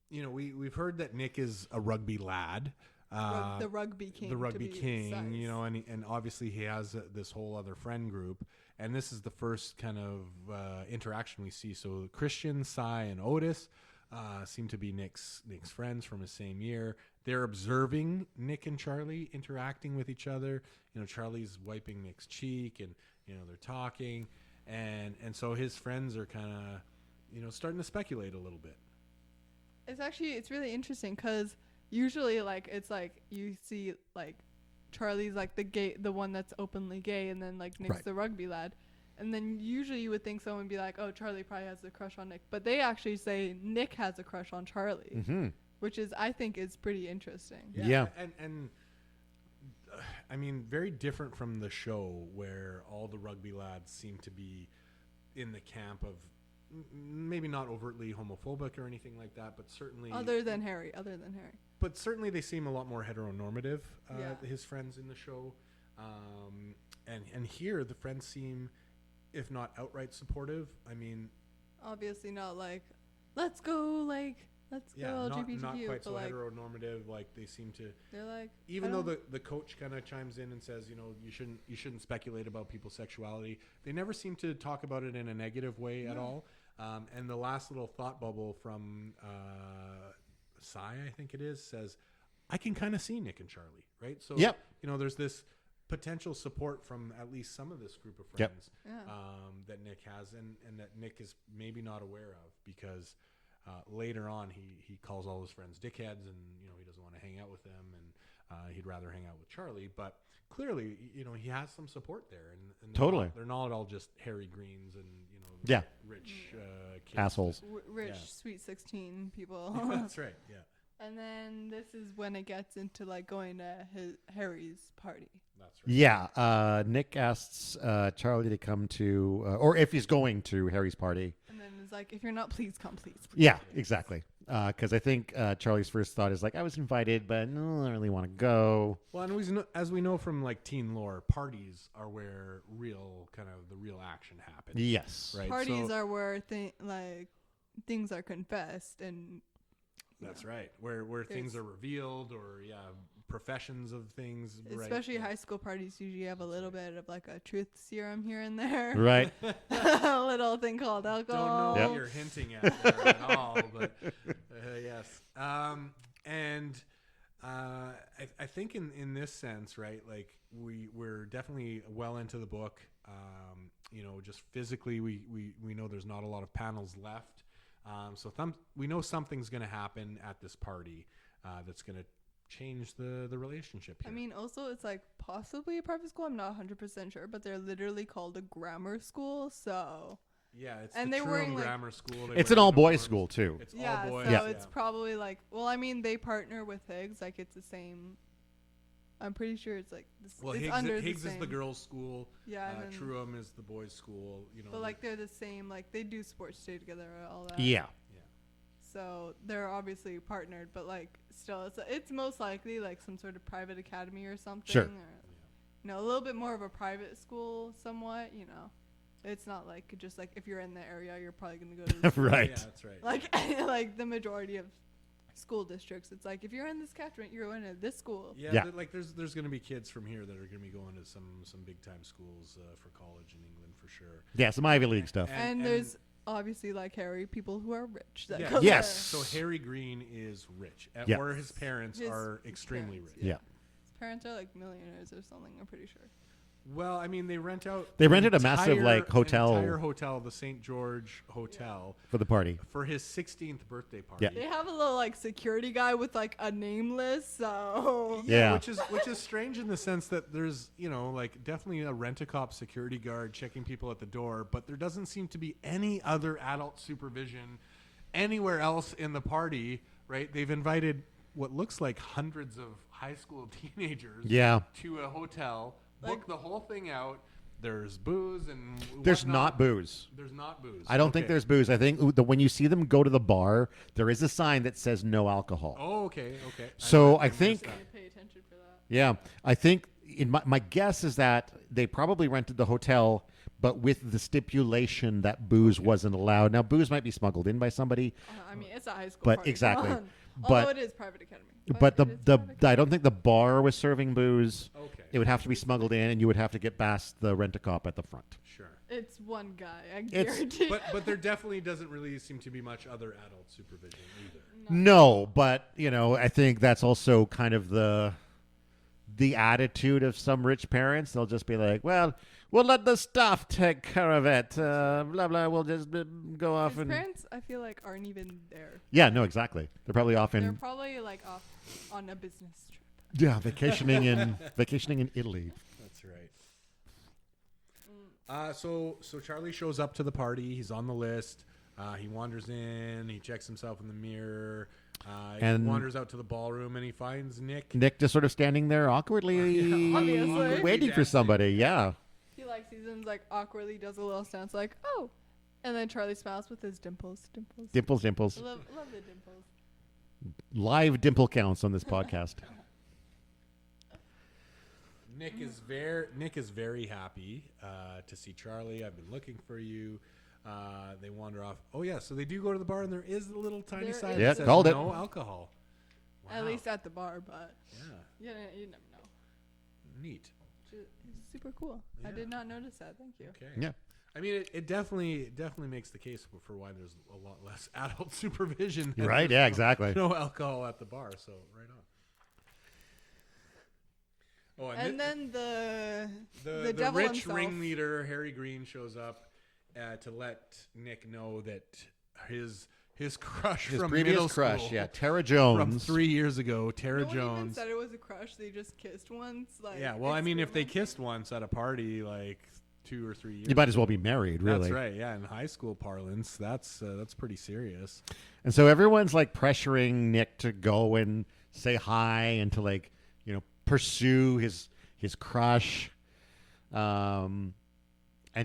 we've heard that Nick is a rugby lad. The rugby king. The rugby to be king, precise. and obviously he has this whole other friend group. And this is the first kind of interaction we see. So Christian, Cy, and Otis seem to be Nick's friends from his same year. They're observing Nick and Charlie interacting with each other. Charlie's wiping Nick's cheek, and they're talking, and so his friends are kind of starting to speculate a little bit. It's really interesting because usually like it's like you see like Charlie's like the one that's openly gay, and then like Nick's Right. the rugby lad. And then usually you would think someone would be like, oh, Charlie probably has a crush on Nick. But they actually say Nick has a crush on Charlie, Mm-hmm. which I think is pretty interesting. Yeah. And I mean, very different from the show where all the rugby lads seem to be in the camp of maybe not overtly homophobic or anything like that, but certainly Other than Harry. But certainly they seem a lot more heteronormative, Yeah. his friends in the show. And here the friends seem, if not outright supportive, I mean, Obviously not like, let's go LGBTQ. not quite so but like, heteronormative. Like they seem to, they're like, even I though don't- the coach kind of chimes in and says, you shouldn't speculate about people's sexuality. They never seem to talk about it in a negative way at all. And the last little thought bubble from Cy, I think it is, says, I can kind of see Nick and Charlie, right? So, Yep. there's this potential support from at least some of this group of Yep. friends Yeah. that Nick has, and that Nick is maybe not aware of, because later on he calls all his friends dickheads, and he doesn't want to hang out with them, and he'd rather hang out with Charlie. But clearly, he has some support there, and Totally. they're not all just Harry Greens and Yeah. rich kids. Assholes. Rich, Yeah. sweet 16 people. That's right. Yeah, And then this is when it gets into like going to Harry's party. that's right. Yeah. Nick asks Charlie to come to, or if he's going to Harry's party. And then it's like, if you're not, please come, please. Yeah, exactly. Because I think Charlie's first thought is like, I was invited, but no, I don't really want to go. Well, and as we know from like teen lore, parties are where the real action happens. Yes. Right. Parties So- are where things are confessed, and That's right. Where things are revealed, or professions of things. especially right? high school parties usually have a little bit of like a truth serum here and there. Right. A little thing called Don't alcohol. know Yep. what you're hinting at there at all, but yes. I think in this sense, right, like we're definitely well into the book. Just physically, we know there's not a lot of panels left. So we know something's going to happen at this party that's going to change the relationship here. I mean, also it's like possibly a private school. I'm not 100% sure, but they're literally called a grammar school. So yeah, it's and the they're wearing, Truham like- Grammar School. They It's wear an all-boys uniforms. school, too. It's yeah, all boys. so Yeah. it's probably like, well, I mean, they partner with Higgs. Like it's the same. I'm pretty sure it's like this. Well, it's Higgs, under Higgs the is same. the girls' school. Yeah, and then, Truham is the boys' school. but like they're the same. Like they do sports day together, all that. Yeah. So they're obviously partnered, but like still, it's most likely like some sort of private academy or something. Sure. Or, a little bit more of a private school, somewhat. It's not like just like if you're in the area, you're probably gonna go to this Right. Yeah, that's right. like the majority of school districts. It's like if you're in this catchment, you're going to this school. Yeah, Yeah. like there's going to be kids from here that are going to be going to some big time schools for college in England for sure. Yeah, some Ivy League stuff. And there's obviously like Harry, people who are rich that Yeah. go Yes. So Harry Green is rich, Yeah. or his parents His are extremely parents, rich. Yeah. His parents are like millionaires or something, I'm pretty sure. Well, I mean, they rented a massive hotel, entire hotel, the St. George Hotel, for the party for his 16th birthday party. Yeah. They have a little security guy with a name list, so Yeah. which is strange in the sense that there's definitely a rent-a-cop security guard checking people at the door, but there doesn't seem to be any other adult supervision anywhere else in the party. Right? They've invited what looks like hundreds of high school teenagers. Yeah. To a hotel. Book the whole thing out. There's booze and There's whatnot. not booze. There's not booze. I don't think there's booze. I think when you see them go to the bar, there is a sign that says no alcohol. Oh, okay. So I think, pay attention for that. yeah, I think in my guess is that they probably rented the hotel, but with the stipulation that booze wasn't allowed. Now, booze might be smuggled in by somebody, I mean, it's a high school but party. exactly. Come on. But Although it is private academy. but it is private I don't think the bar was serving booze. Okay. It would have to be smuggled in, and you would have to get past the rent-a-cop at the front. Sure. It's one guy, I It's- guarantee. But there definitely doesn't really seem to be much other adult supervision either. No, but I think that's also kind of the attitude of some rich parents. They'll just be like, "Well, we'll let the staff take care of it. Blah blah. We'll just go off His and." parents, I feel like, aren't even there. Yeah, no, exactly. They're probably off They're in probably off on a business trip. vacationing in Italy. That's right. So Charlie shows up to the party. He's on the list. He wanders in. He checks himself in the mirror. He And- wanders out to the ballroom, and he finds Nick. Nick just sort of standing there awkwardly, Obviously. waiting for somebody. Yeah. He sees him awkwardly does a little stance oh, and then Charlie smiles with his dimples. Dimples. Love the dimples. Live dimple counts on this podcast. Nick is very happy to see Charlie. I've been looking for you. They wander off. Oh yeah, so they do go to the bar, and there is a little tiny There sign is. that Yeah, says called it. no alcohol. At Wow. least at the bar, but Yeah, you never know. neat. It's super cool. I Yeah. did not notice that. Thank you. Okay. Yeah. I mean, it definitely makes the case for why there's a lot less adult supervision. and Right? there's Yeah, exactly. No alcohol at the bar, so right on. Oh, And then the devil rich himself. ringleader Harry Green shows up to let Nick know that his crush His from previous middle crush, school, yeah, Tara from Jones. 3 years ago, Tara No one even Jones. said it was a crush. They just kissed once. Yeah, well, I mean, if they kissed once at a party 2 or 3 years, You might as well be married, really. That's right. Yeah, in high school parlance, that's pretty serious. And so everyone's pressuring Nick to go and say hi and to pursue his crush. And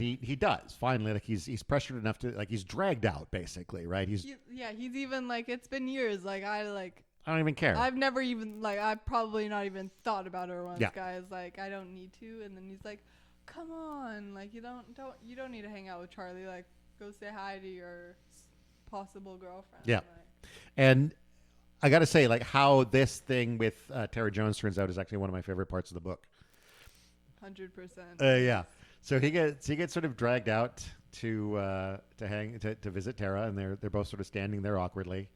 he does finally. He's pressured enough to he's dragged out basically, right? He's he's even it's been years. I don't even care. I've never even I've probably not even thought about her once. Yeah. Guys, I don't need to. And then he's like, come on, you don't need to hang out with Charlie. Go say hi to your possible girlfriend. Yeah. And I got to say, how this thing with Tara Jones turns out is actually one of my favorite parts of the book. 100%. Yeah. So he gets sort of dragged out to visit Tara, and they're both sort of standing there awkwardly.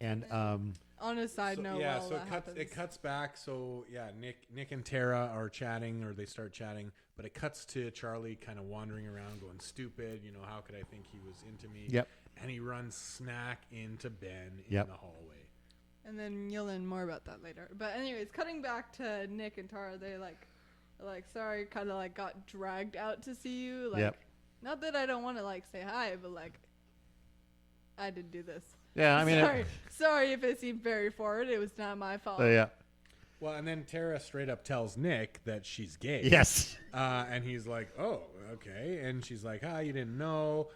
And On a side note, yeah, while so that it cuts back. So yeah, Nick and Tara are chatting, or they start chatting, but it cuts to Charlie kind of wandering around, going stupid. How could I think he was into me? Yep. And he runs snack into Ben in Yep. the hallway. And then you'll learn more about that later. But anyways, cutting back to Nick and Tara, they sorry, kind of got dragged out to see you. Yep. Not that I don't want to say hi, but I did do this. yeah, I mean, Sorry if it seemed very forward. It was not my fault. yeah, Well, and then Tara straight up tells Nick that she's gay. yes, And he's like, oh, okay. And she's like, you didn't know.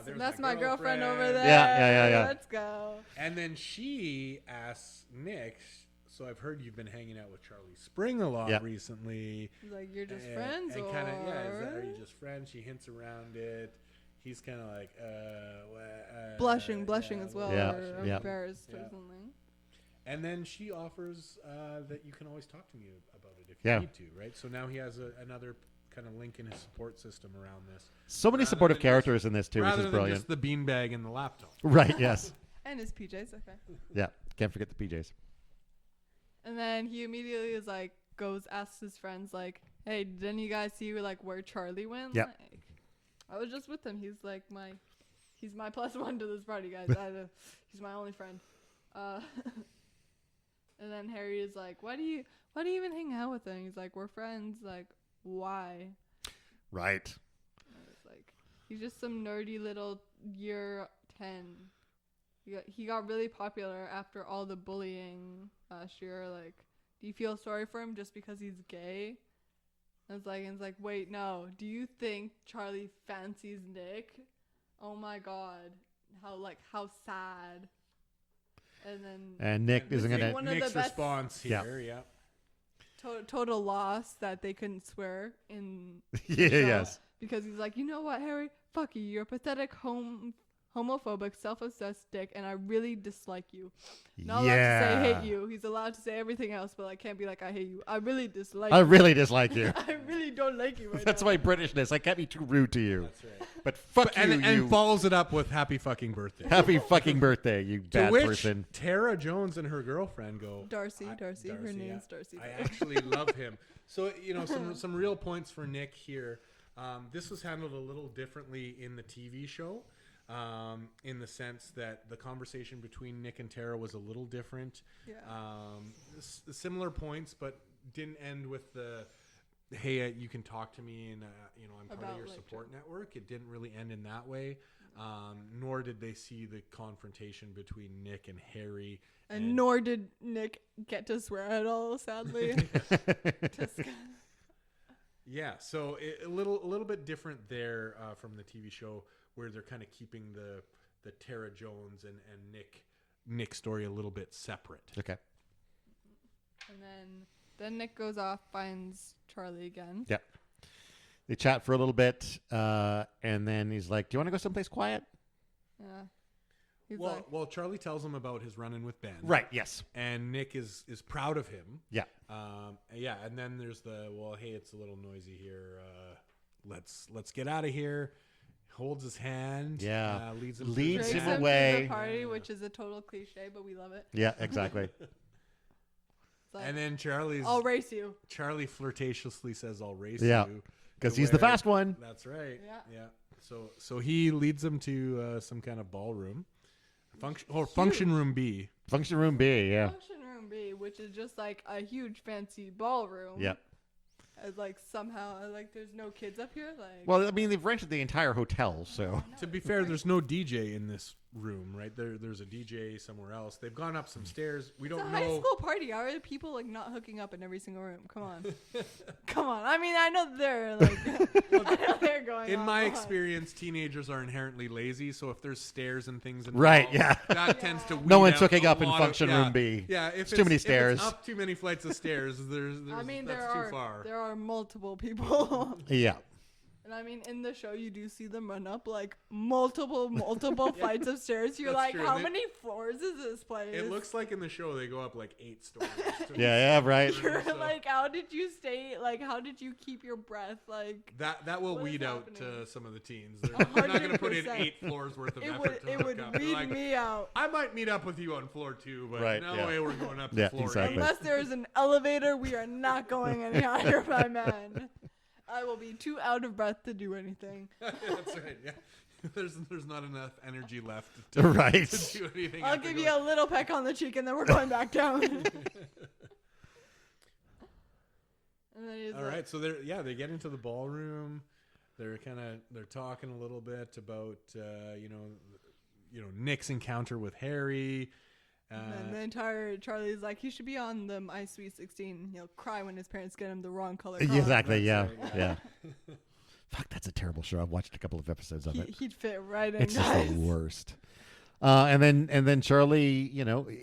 There's That's my girlfriend over there. Yeah. Let's go. And then she asks Nick, so I've heard you've been hanging out with Charlie Spring a lot Yeah. recently. He's like, you're just And- friends, and or kinda, are you just friends? She hints around it. He's kind of like, blushing yeah, as well, Yeah, or yeah. embarrassed or Yeah. something. And then she offers that you can always talk to me about it if Yeah. you need to, right? So now he has another kind of link in his support system around this. so many Rather supportive than characters in this too, which Rather is than brilliant. just the beanbag and the laptop. Right? Yes. And his PJs, okay. Yeah. Can't forget the PJs. And then he immediately is goes, asks his friends, hey, didn't you guys see like where Charlie went? Yep. Like, I was just with him. He's like he's my +1 to this party, guys. He's my only friend. And then Harry is like, why do you even hang out with him? He's like, we're friends. Like, why? Right. And it's like, he's just some nerdy little year 10. He got really popular after all the bullying last year. Like, do you feel sorry for him just because he's gay? And it's like, wait, no. Do you think Charlie fancies Nick? Oh my God. How sad. And Nick isn't This is gonna. one of Nick's the best- response here, yeah. Total loss that they couldn't swear in Yeah. show. Yes. Because he's like, you know what, Harry? Fuck you. You're a pathetic homophobic, self-obsessed dick, and I really dislike you. Not allowed to say hate you. He's allowed to say everything else, but I can't be like, I hate you. I really dislike I you. really dislike you. I really don't like you right That's now. my Britishness. I can't be too rude to you. That's right. But fuck you, And you. follows it up with happy fucking birthday. Happy fucking birthday, you To bad which person. Tara Jones and her girlfriend go, Darcy. Her name's yeah. Darcy. I actually love him. So, some real points for Nick here. This was handled a little differently in the TV show, in the sense that the conversation between Nick and Tara was a little different. Yeah. Similar points, but didn't end with the, hey, you can talk to me and, I'm part About, of your like, support network. It didn't really end in that way. Nor did they see the confrontation between Nick and Harry. And nor did Nick get to swear at all, sadly. Yeah, so a little bit different there from the TV show, where they're kind of keeping the Tara Jones and Nick story a little bit separate. Okay. And then Nick goes off, finds Charlie again. Yep. They chat for a little bit, and then he's like, "Do you want to go someplace quiet?" Yeah. He's like, Well, Charlie tells him about his run-in with Ben. Right. Yes. And Nick is proud of him. Yeah. Yeah, and then there's hey, it's a little noisy here. Let's get out of here. Holds his hand. Yeah. Leads Drags him him to away. the party, which is a total cliche, but we love it. Yeah. Exactly. It's like, And then I'll race you. Charlie flirtatiously says, "I'll race Yeah. you," Because to he's the where- fast one. That's right. Yeah. So he leads them to some kind of ballroom, function room B. Function room B. Yeah. Function room B, which is just like a huge fancy ballroom. Yep. As like somehow like there's no kids up here. Like, Well, I mean, they've rented the entire hotel, so. To be fair, there's no DJ in this room, right? There's a DJ somewhere else. They've gone up some stairs. We it's a don't high know. school party. How are people like not hooking up in every single room? Come on, come on. I mean, I know they're like, I know they're going. In on. my Come on. experience, teenagers are inherently lazy, so if there's stairs and things involved, Right, yeah. that tends to No weed one's out hooking a up in lot function yeah. room B. Yeah, if It's too many if stairs. it's up too many flights of stairs, I mean, that's too far. there are multiple people. Yeah. And I mean, in the show, you do see them run up like multiple flights of stairs. You're That's like, true. how They- many floors is this place? It looks like in the show they go up like 8 stories. Yeah. Right. You're So- like, how did you stay? Like, how did you keep your breath? Like, That will What is weed out happening? some of the teens. They're not going to put in 100%. 8 floors worth of it effort would to it hook would up. They're weed like, me out. I might meet up with you on floor 2, but Right, no yeah. way we're going up to Yeah, floor exactly. 8. Unless there is an elevator, we are not going any higher, my man. I will be too out of breath to do anything. That's right. Yeah, there's not enough energy left Right. to do anything. I'll after give you going- a little peck on the cheek, and then we're going back down. And then he's All like, right, so they get into the ballroom. They're talking a little bit about Nick's encounter with Harry. and then the entire Charlie's like, he should be on the My Sweet 16. He'll cry when his parents get him the wrong color car. Exactly. Yeah. That's Yeah. Fuck, that's a terrible show. I've watched a couple of episodes of it. He'd fit right in, It's just guys. the worst. And then Charlie,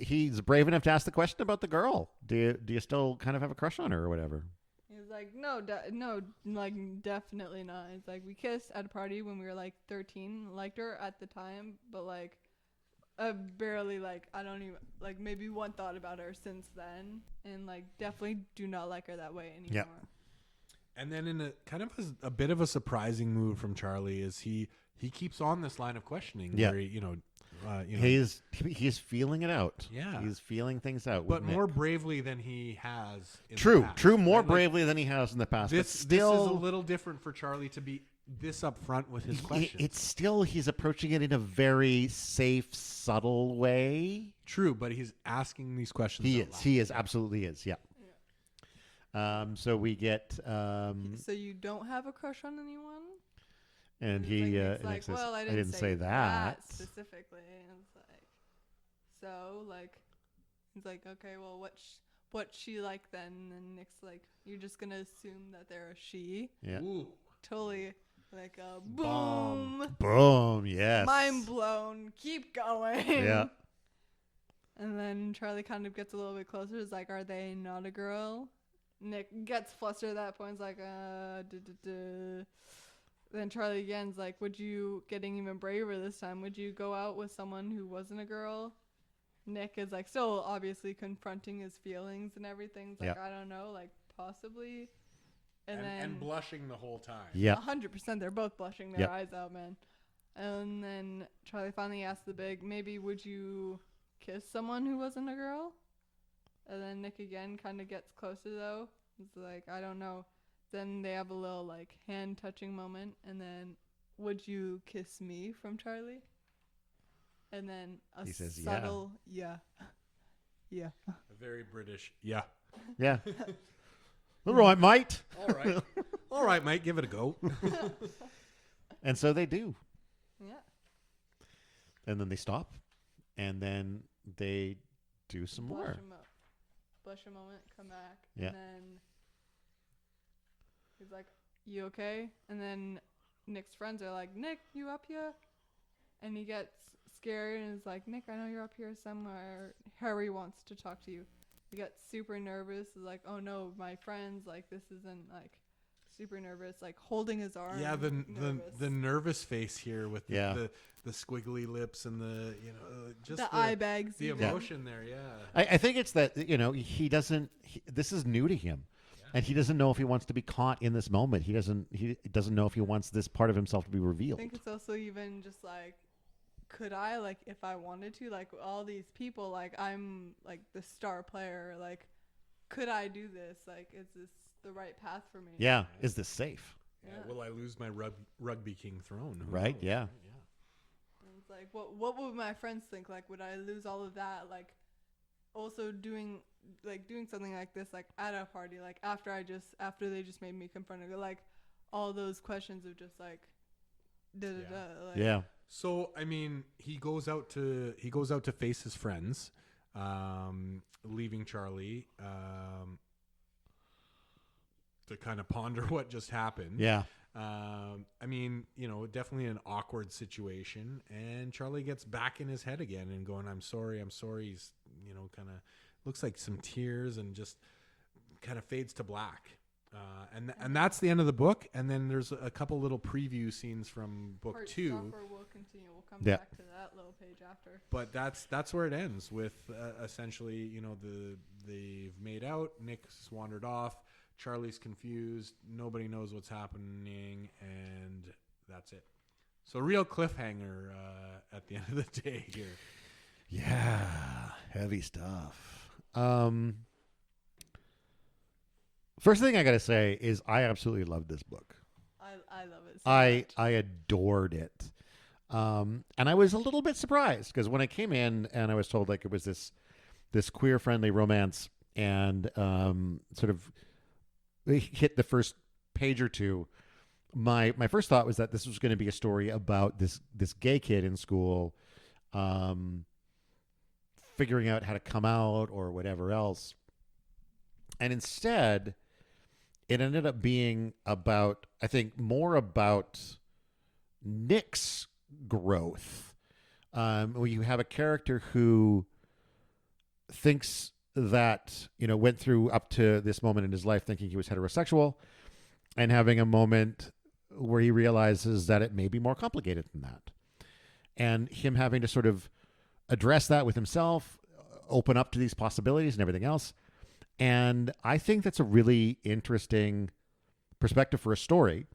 he's brave enough to ask the question about the girl. Do you still kind of have a crush on her or whatever? He's like, no, like definitely not. It's like we kissed at a party when we were like 13. Liked her at the time, but like, barely like I don't even like maybe one thought about her since then, and like definitely do not like her that way anymore. Yep. And then in a kind of a bit of a surprising move from Charlie is he keeps on this line of questioning Yeah. where he, He's feeling it out. Yeah. He's feeling things out. but with more Nick. bravely than he has in the True, past, more right? Like, bravely than he has in the past. this but still, is a little different for Charlie to be this upfront with his questions. it's still he's approaching it in a very safe, subtle way. True, but he's asking these questions. He out is. loud. He is absolutely is. Yeah. So we get So you don't have a crush on anyone? and It's he Nick's Nick like, says, well, I didn't say that. specifically. And it's like, so like, he's like, okay, well, what's she like then? And Nick's like, you're just gonna assume that they're a she. Yeah. Ooh. Totally like a Bomb. boom, Boom. Yes. mind blown. Keep going. Yeah. And then Charlie kind of gets a little bit closer. It's like, are they not a girl? Nick gets flustered at that point. He's like, Then Charlie again's like, would you, getting even braver this time, would you go out with someone who wasn't a girl? Nick is like, still obviously confronting his feelings and everything. He's like, Yep. I don't know, like possibly. And then blushing the whole time. Yeah. 100% they're both blushing their Yep. eyes out, man. And then Charlie finally asks the big, maybe would you kiss someone who wasn't a girl? And then Nick again kind of gets closer though. It's like, I don't know. Then they have a little like hand touching moment. And then, would you kiss me from Charlie? And then a He says, yeah. subtle yeah. Yeah. A very British. Yeah. Yeah. All right, mate. All right. All right, mate. Give it a go. And so they do. Yeah. And then they stop. And then they do some more. Blush a moment, come back. Yeah. And then he's like, you okay? And then Nick's friends are like, Nick, you up here? And he gets scared and is like, Nick, I know you're up here somewhere. Harry wants to talk to you. He gets super nervous. He's like, oh no, my friends, like this isn't like super nervous, like holding his arm. Yeah, the nervous. nervous face here with Yeah. the squiggly lips and the just the eye bags. the even. emotion there. Yeah. I think it's that, he doesn't, this is new to him. And he doesn't know if he wants to be caught in this moment. He doesn't know if he wants this part of himself to be I revealed. think it's also even just like, could I, like, if I wanted to, like, all these people, like, I'm, like, the star player, like, could I do this? Like, is this the right path for me? Yeah. Is this safe? Yeah. Will I lose my rugby king throne? Who Right? knows, Yeah. right? And it's like, what would my friends think? Like, would I lose all of that? Like, also doing something like this, like, at a party, like, after they just made me confront it, like, all those questions of just, like, da-da-da. Like, Yeah. So I mean, he goes out to face his friends, leaving Charlie to kind of ponder what just happened. Yeah. I mean, definitely an awkward situation, and Charlie gets back in his head again and going, I'm sorry. He's, kind of looks like some tears and just kind of fades to black. And that's the end of the book. And then there's a couple little preview scenes from book 2. Heartstopper will continue. We'll come Yeah. back to that little page after. But that's where it ends with essentially, they've made out. Nick's wandered off. Charlie's confused. Nobody knows what's happening, and that's it. So real cliffhanger at the end of the day here. Yeah. Heavy stuff. First thing I got to say is I absolutely loved this book. I love it so much. I adored it. And I was a little bit surprised because when I came in and I was told like it was this queer friendly romance and sort of hit the first page or two, my first thought was that this was going to be a story about this gay kid in school figuring out how to come out or whatever else. And instead, it ended up being about, I think, more about Nick's growth. Where you have a character who thinks that, went through up to this moment in his life thinking he was heterosexual and having a moment where he realizes that it may be more complicated than that. And him having to sort of address that with himself, open up to these possibilities and everything else. And I think that's a really interesting perspective for a story.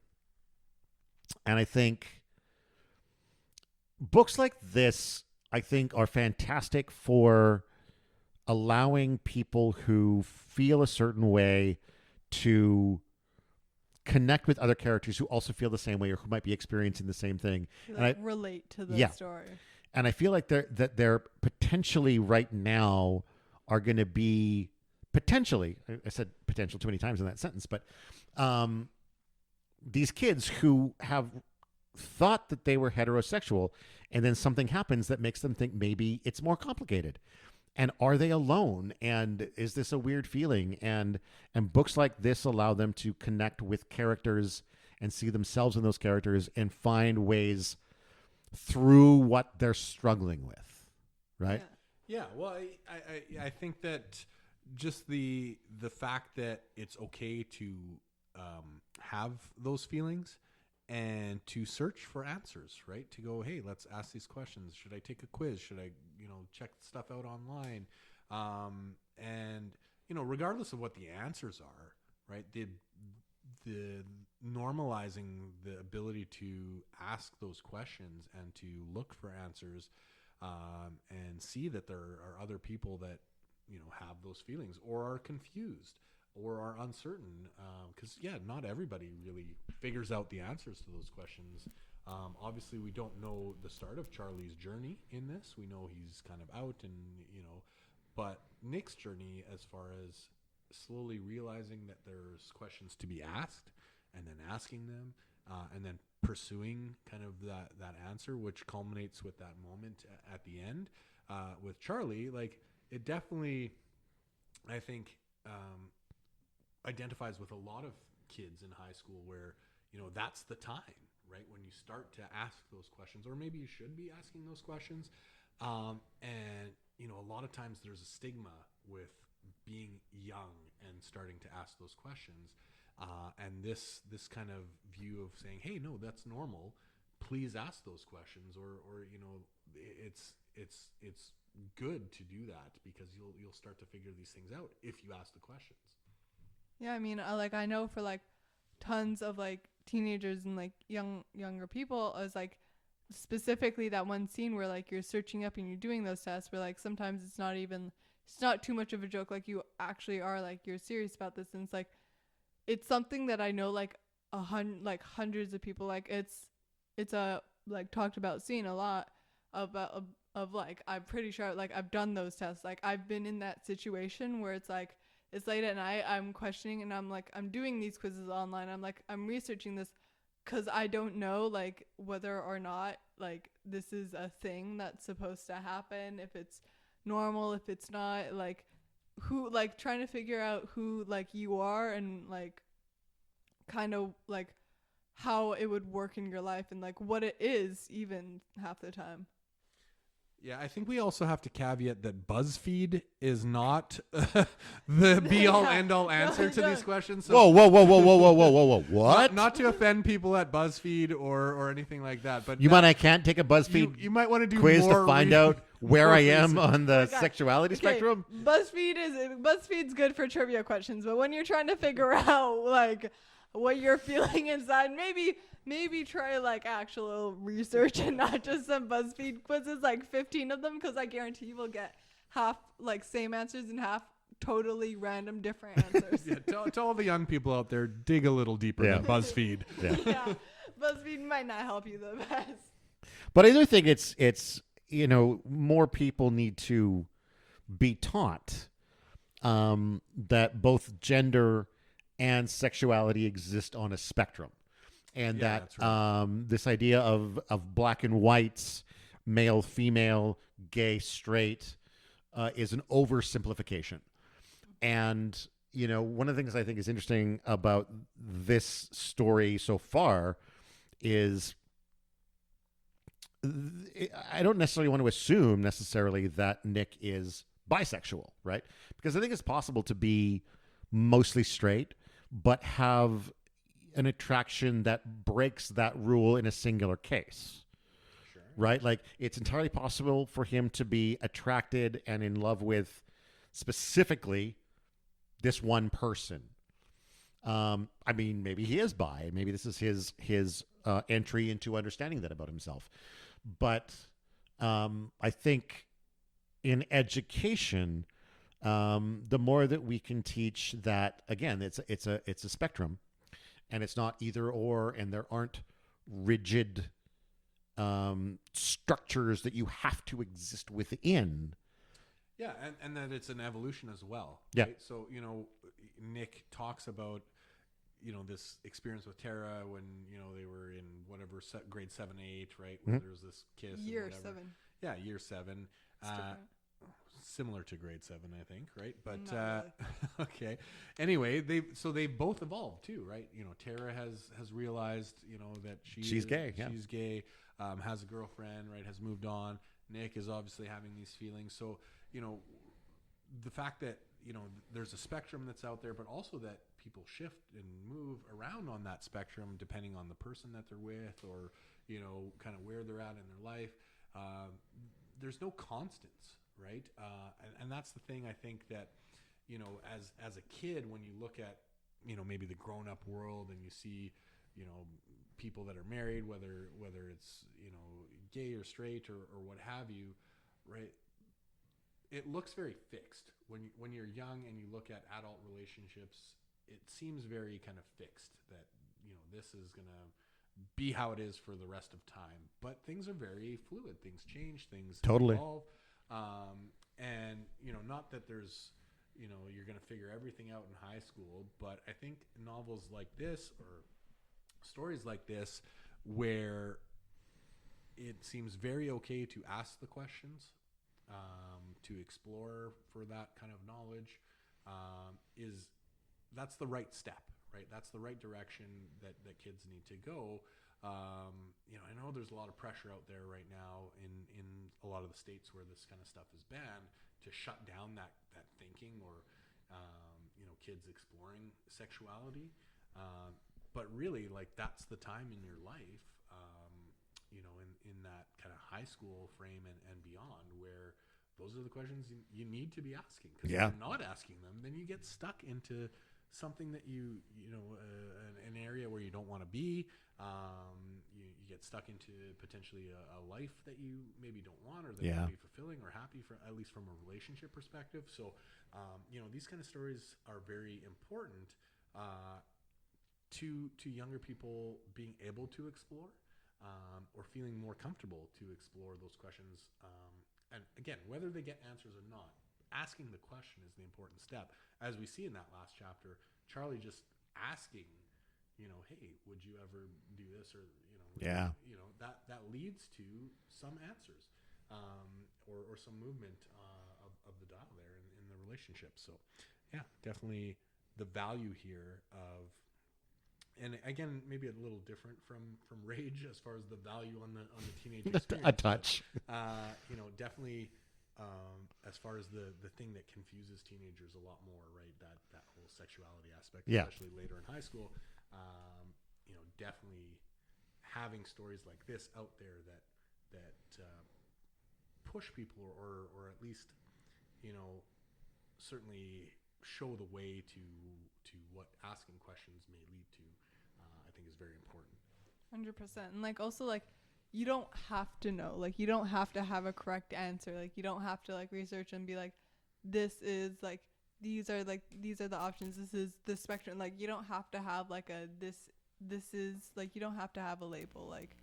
And I think books like this I think, are fantastic for allowing people who feel a certain way to connect with other characters who also feel the same way or who might be experiencing the same thing. Like, relate to the Yeah. story. And I feel like they're potentially right now are going to be potentially, I said potential too many times in that sentence, but these kids who have thought that they were heterosexual and then something happens that makes them think maybe it's more complicated. And are they alone? And is this a weird feeling? And books like this allow them to connect with characters and see themselves in those characters and find ways through what they're struggling with, right? Yeah. Well, I think that just the fact that it's okay to have those feelings and to search for answers, right? To go, hey, let's ask these questions. Should I take a quiz? Should I, check stuff out online? And regardless of what the answers are, right? The normalizing the ability to ask those questions and to look for answers, and see that there are other people that have those feelings or are confused or are uncertain, because not everybody really figures out the answers to those questions. Obviously we don't know the start of Charlie's journey in this. We know he's kind of out and but Nick's journey, as far as slowly realizing that there's questions to be asked and then asking them, and then pursuing kind of that answer, which culminates with that moment at the end, with Charlie. Like, it definitely, I think, identifies with a lot of kids in high school where, that's the time, right? When you start to ask those questions, or maybe you should be asking those questions. And, a lot of times there's a stigma with being young and starting to ask those questions. And this kind of view of saying, hey, no, that's normal. Please ask those questions, or it's good to do that, because you'll start to figure these things out if you ask the questions. Yeah, I mean, I know for like tons of like teenagers and like younger people, is like specifically that one scene where like you're searching up and you're doing those tests, where like sometimes it's not too much of a joke, like you actually are like, you're serious about this, and it's like, it's something that I know like hundreds of people, like it's a like talked about scene a lot of like, I'm pretty sure like I've done those tests, like I've been in that situation where it's like it's late at night, I'm questioning, and I'm like, I'm doing these quizzes online, I'm like, I'm researching this because I don't know like whether or not like this is a thing that's supposed to happen, if it's normal, if it's not, like who, like trying to figure out who like you are, and like kind of like how it would work in your life, and like what it is even half the time. Yeah, I think we also have to caveat that BuzzFeed is not the be-all, end-all answer to these questions. So Whoa! What? Not to offend people at BuzzFeed or anything like that, but You mind I can't take a BuzzFeed you might want to do quiz more to find out where more I am research. on the Okay, sexuality spectrum? BuzzFeed's good for trivia questions, but when you're trying to figure out like what you're feeling inside, maybe try like actual research and not just some BuzzFeed quizzes, like 15 of them, because I guarantee you will get half like same answers and half totally random different answers. Yeah, to all the young people out there, dig a little deeper than BuzzFeed. Yeah, BuzzFeed might not help you the best. But I do think it's more people need to be taught that both gender and sexuality exist on a spectrum, and Yeah, that that's right. this idea of black and whites, male, female, gay, straight, is an oversimplification. And one of the things I think is interesting about this story so far is I don't necessarily want to assume necessarily that Nick is bisexual, right? Because I think it's possible to be mostly straight, but have an attraction that breaks that rule in a singular case. Sure. Right? Like, it's entirely possible for him to be attracted and in love with specifically this one person. I mean, maybe he is bi. Maybe this is his entry into understanding that about himself. But I think in education, the more that we can teach that, again, it's a spectrum, and it's not either or, and there aren't rigid structures that you have to exist within. Yeah, and that it's an evolution as well. Yeah. Right? So, Nick talks about, this experience with Tara when, they were in whatever grade 7, 8, right? Where there was this kiss. Year and whatever. 7. Yeah, year 7. It's different. Similar to grade 7, I think, right? But Not really. okay. Anyway, they both evolved too, right? Tara has realized, that She's gay, yeah. She's gay, has a girlfriend, right? Has moved on. Nick is obviously having these feelings. So, the fact that, there's a spectrum that's out there, but also that people shift and move around on that spectrum depending on the person that they're with, or, kind of where they're at in their life. There's no constants, right? And that's the thing, I think, that, as a kid, when you look at, maybe the grown-up world, and you see, people that are married, whether it's, gay or straight or what have you, right? It looks very fixed. When you're young and you look at adult relationships, it seems very kind of fixed that, this is going to be how it is for the rest of time. But things are very fluid. Things change. Things Totally evolve. And, not that there's, you're going to figure everything out in high school, but I think novels like this, or stories like this, where it seems very okay to ask the questions, to explore for that kind of knowledge, that's the right step, right? That's the right direction that kids need to go. I know there's a lot of pressure out there right now in a lot of the states where this kind of stuff is banned, to shut down that thinking, or kids exploring sexuality. But really, like, that's the time in your life, in that kind of high school frame and beyond, where those are the questions you need to be asking. Because if you're not asking them, then you get stuck into something that an area where you don't want to be. You get stuck into potentially a life that you maybe don't want, or that won't be fulfilling or happy, for at least from a relationship perspective. So, these kind of stories are very important to younger people being able to explore, or feeling more comfortable to explore those questions. And again, whether they get answers or not, asking the question is the important step. As we see in that last chapter, Charlie just asking, hey, would you ever do this, or that leads to some answers, or some movement of the dial there in the relationship. So, yeah, definitely the value here of. And again, maybe a little different from Rage as far as the value on the teenage experience. A touch. But, definitely, as far as the thing that confuses teenagers a lot more, right? That whole sexuality aspect, especially later in high school. Definitely having stories like this out there that push people, or at least, certainly show the way to what asking questions may lead to. I think is very important. 100%. And also you don't have to know. Like, you don't have to have a correct answer. Like, you don't have to research and be like, this is these are the options. This is the spectrum. Like, you don't have to have this is you don't have to have a label. Like,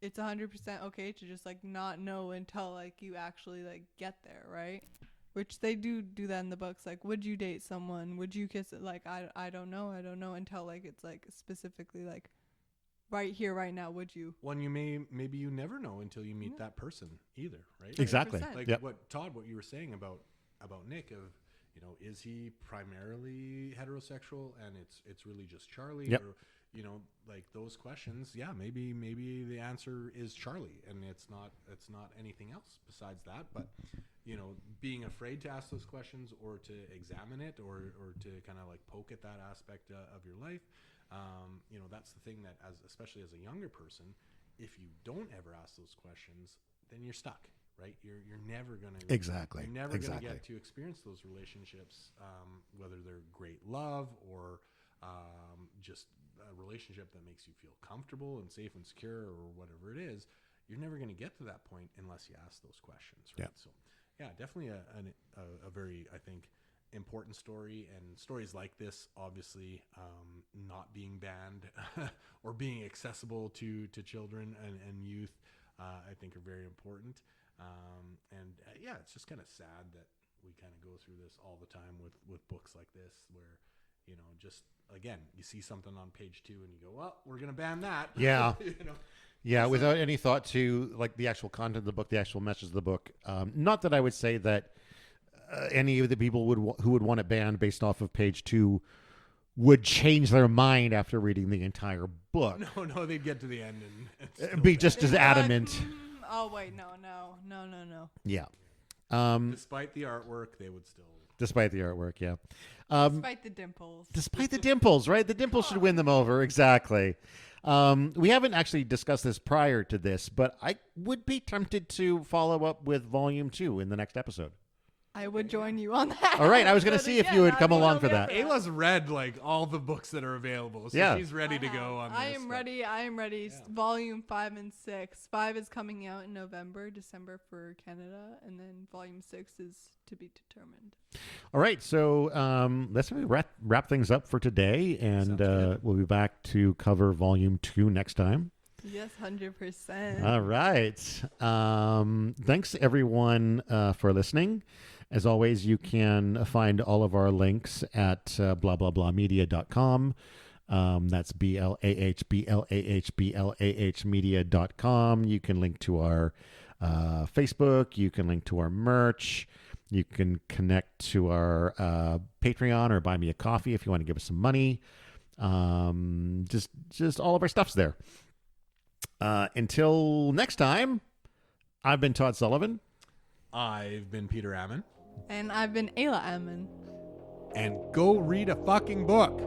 it's 100% okay to just not know until you actually get there, right? Which they do that in the books. Like, would you date someone? Would you kiss it? I don't know until it's specifically right here, right now. Would you? Well, maybe you never know until you meet that person either, right? Exactly. 100%. What you were saying about Nick, of is he primarily heterosexual and it's really just Charlie? Yep. Or those questions, maybe the answer is Charlie, and it's not anything else besides that. But being afraid to ask those questions, or to examine it, or to kind of poke at that aspect of your life, that's the thing that, especially as a younger person, if you don't ever ask those questions, then you're stuck, right? You're never gonna Exactly. You're never gonna get to experience those relationships, whether they're great love, or just a relationship that makes you feel comfortable and safe and secure, or whatever it is. you're never going to get to that point unless you ask those questions, right? Yeah. So, yeah, definitely a very, I think, important story, and stories like this, obviously, not being banned or being accessible to children and youth, I think are very important. Yeah, it's just kind of sad that we kind of go through this all the time with books like this, where, you know, just again, you see something on page 2 and you go, well, we're going to ban that. Yeah. You know? Yeah, without any thought to like the actual content of the book, the actual message of the book. Not that I would say that any of the people who would want it banned based off of page 2 would change their mind after reading the entire book. No, they'd get to the end and Be just as They'd be like, adamant. Oh wait, no. Yeah. despite the artwork, they would still. Despite the artwork, yeah. Despite the dimples. Despite the dimples, right? The dimples should win them over. Exactly. We haven't actually discussed this prior to this, but I would be tempted to follow up with volume 2 in the next episode. I would join you on that. All right, I was going to see if you would come along for that. Ayla's read like all the books that are available, so Yeah. she's ready to go on this. I am ready. Yeah. Volume 5 and 6. 5 is coming out in December for Canada, and then volume 6 is to be determined. All right, so let's wrap things up for today, and we'll be back to cover volume 2 next time. Yes, 100%. All right. Thanks, everyone, for listening. As always, you can find all of our links at blahblahblahmedia.com. That's BLAH media.com. You can link to our Facebook. You can link to our merch. You can connect to our Patreon or buy me a coffee if you want to give us some money. Just all of our stuff's there. Until next time, I've been Todd Sullivan. I've been Peter Ammon. And I've been Ayla Aman. And go read a fucking book.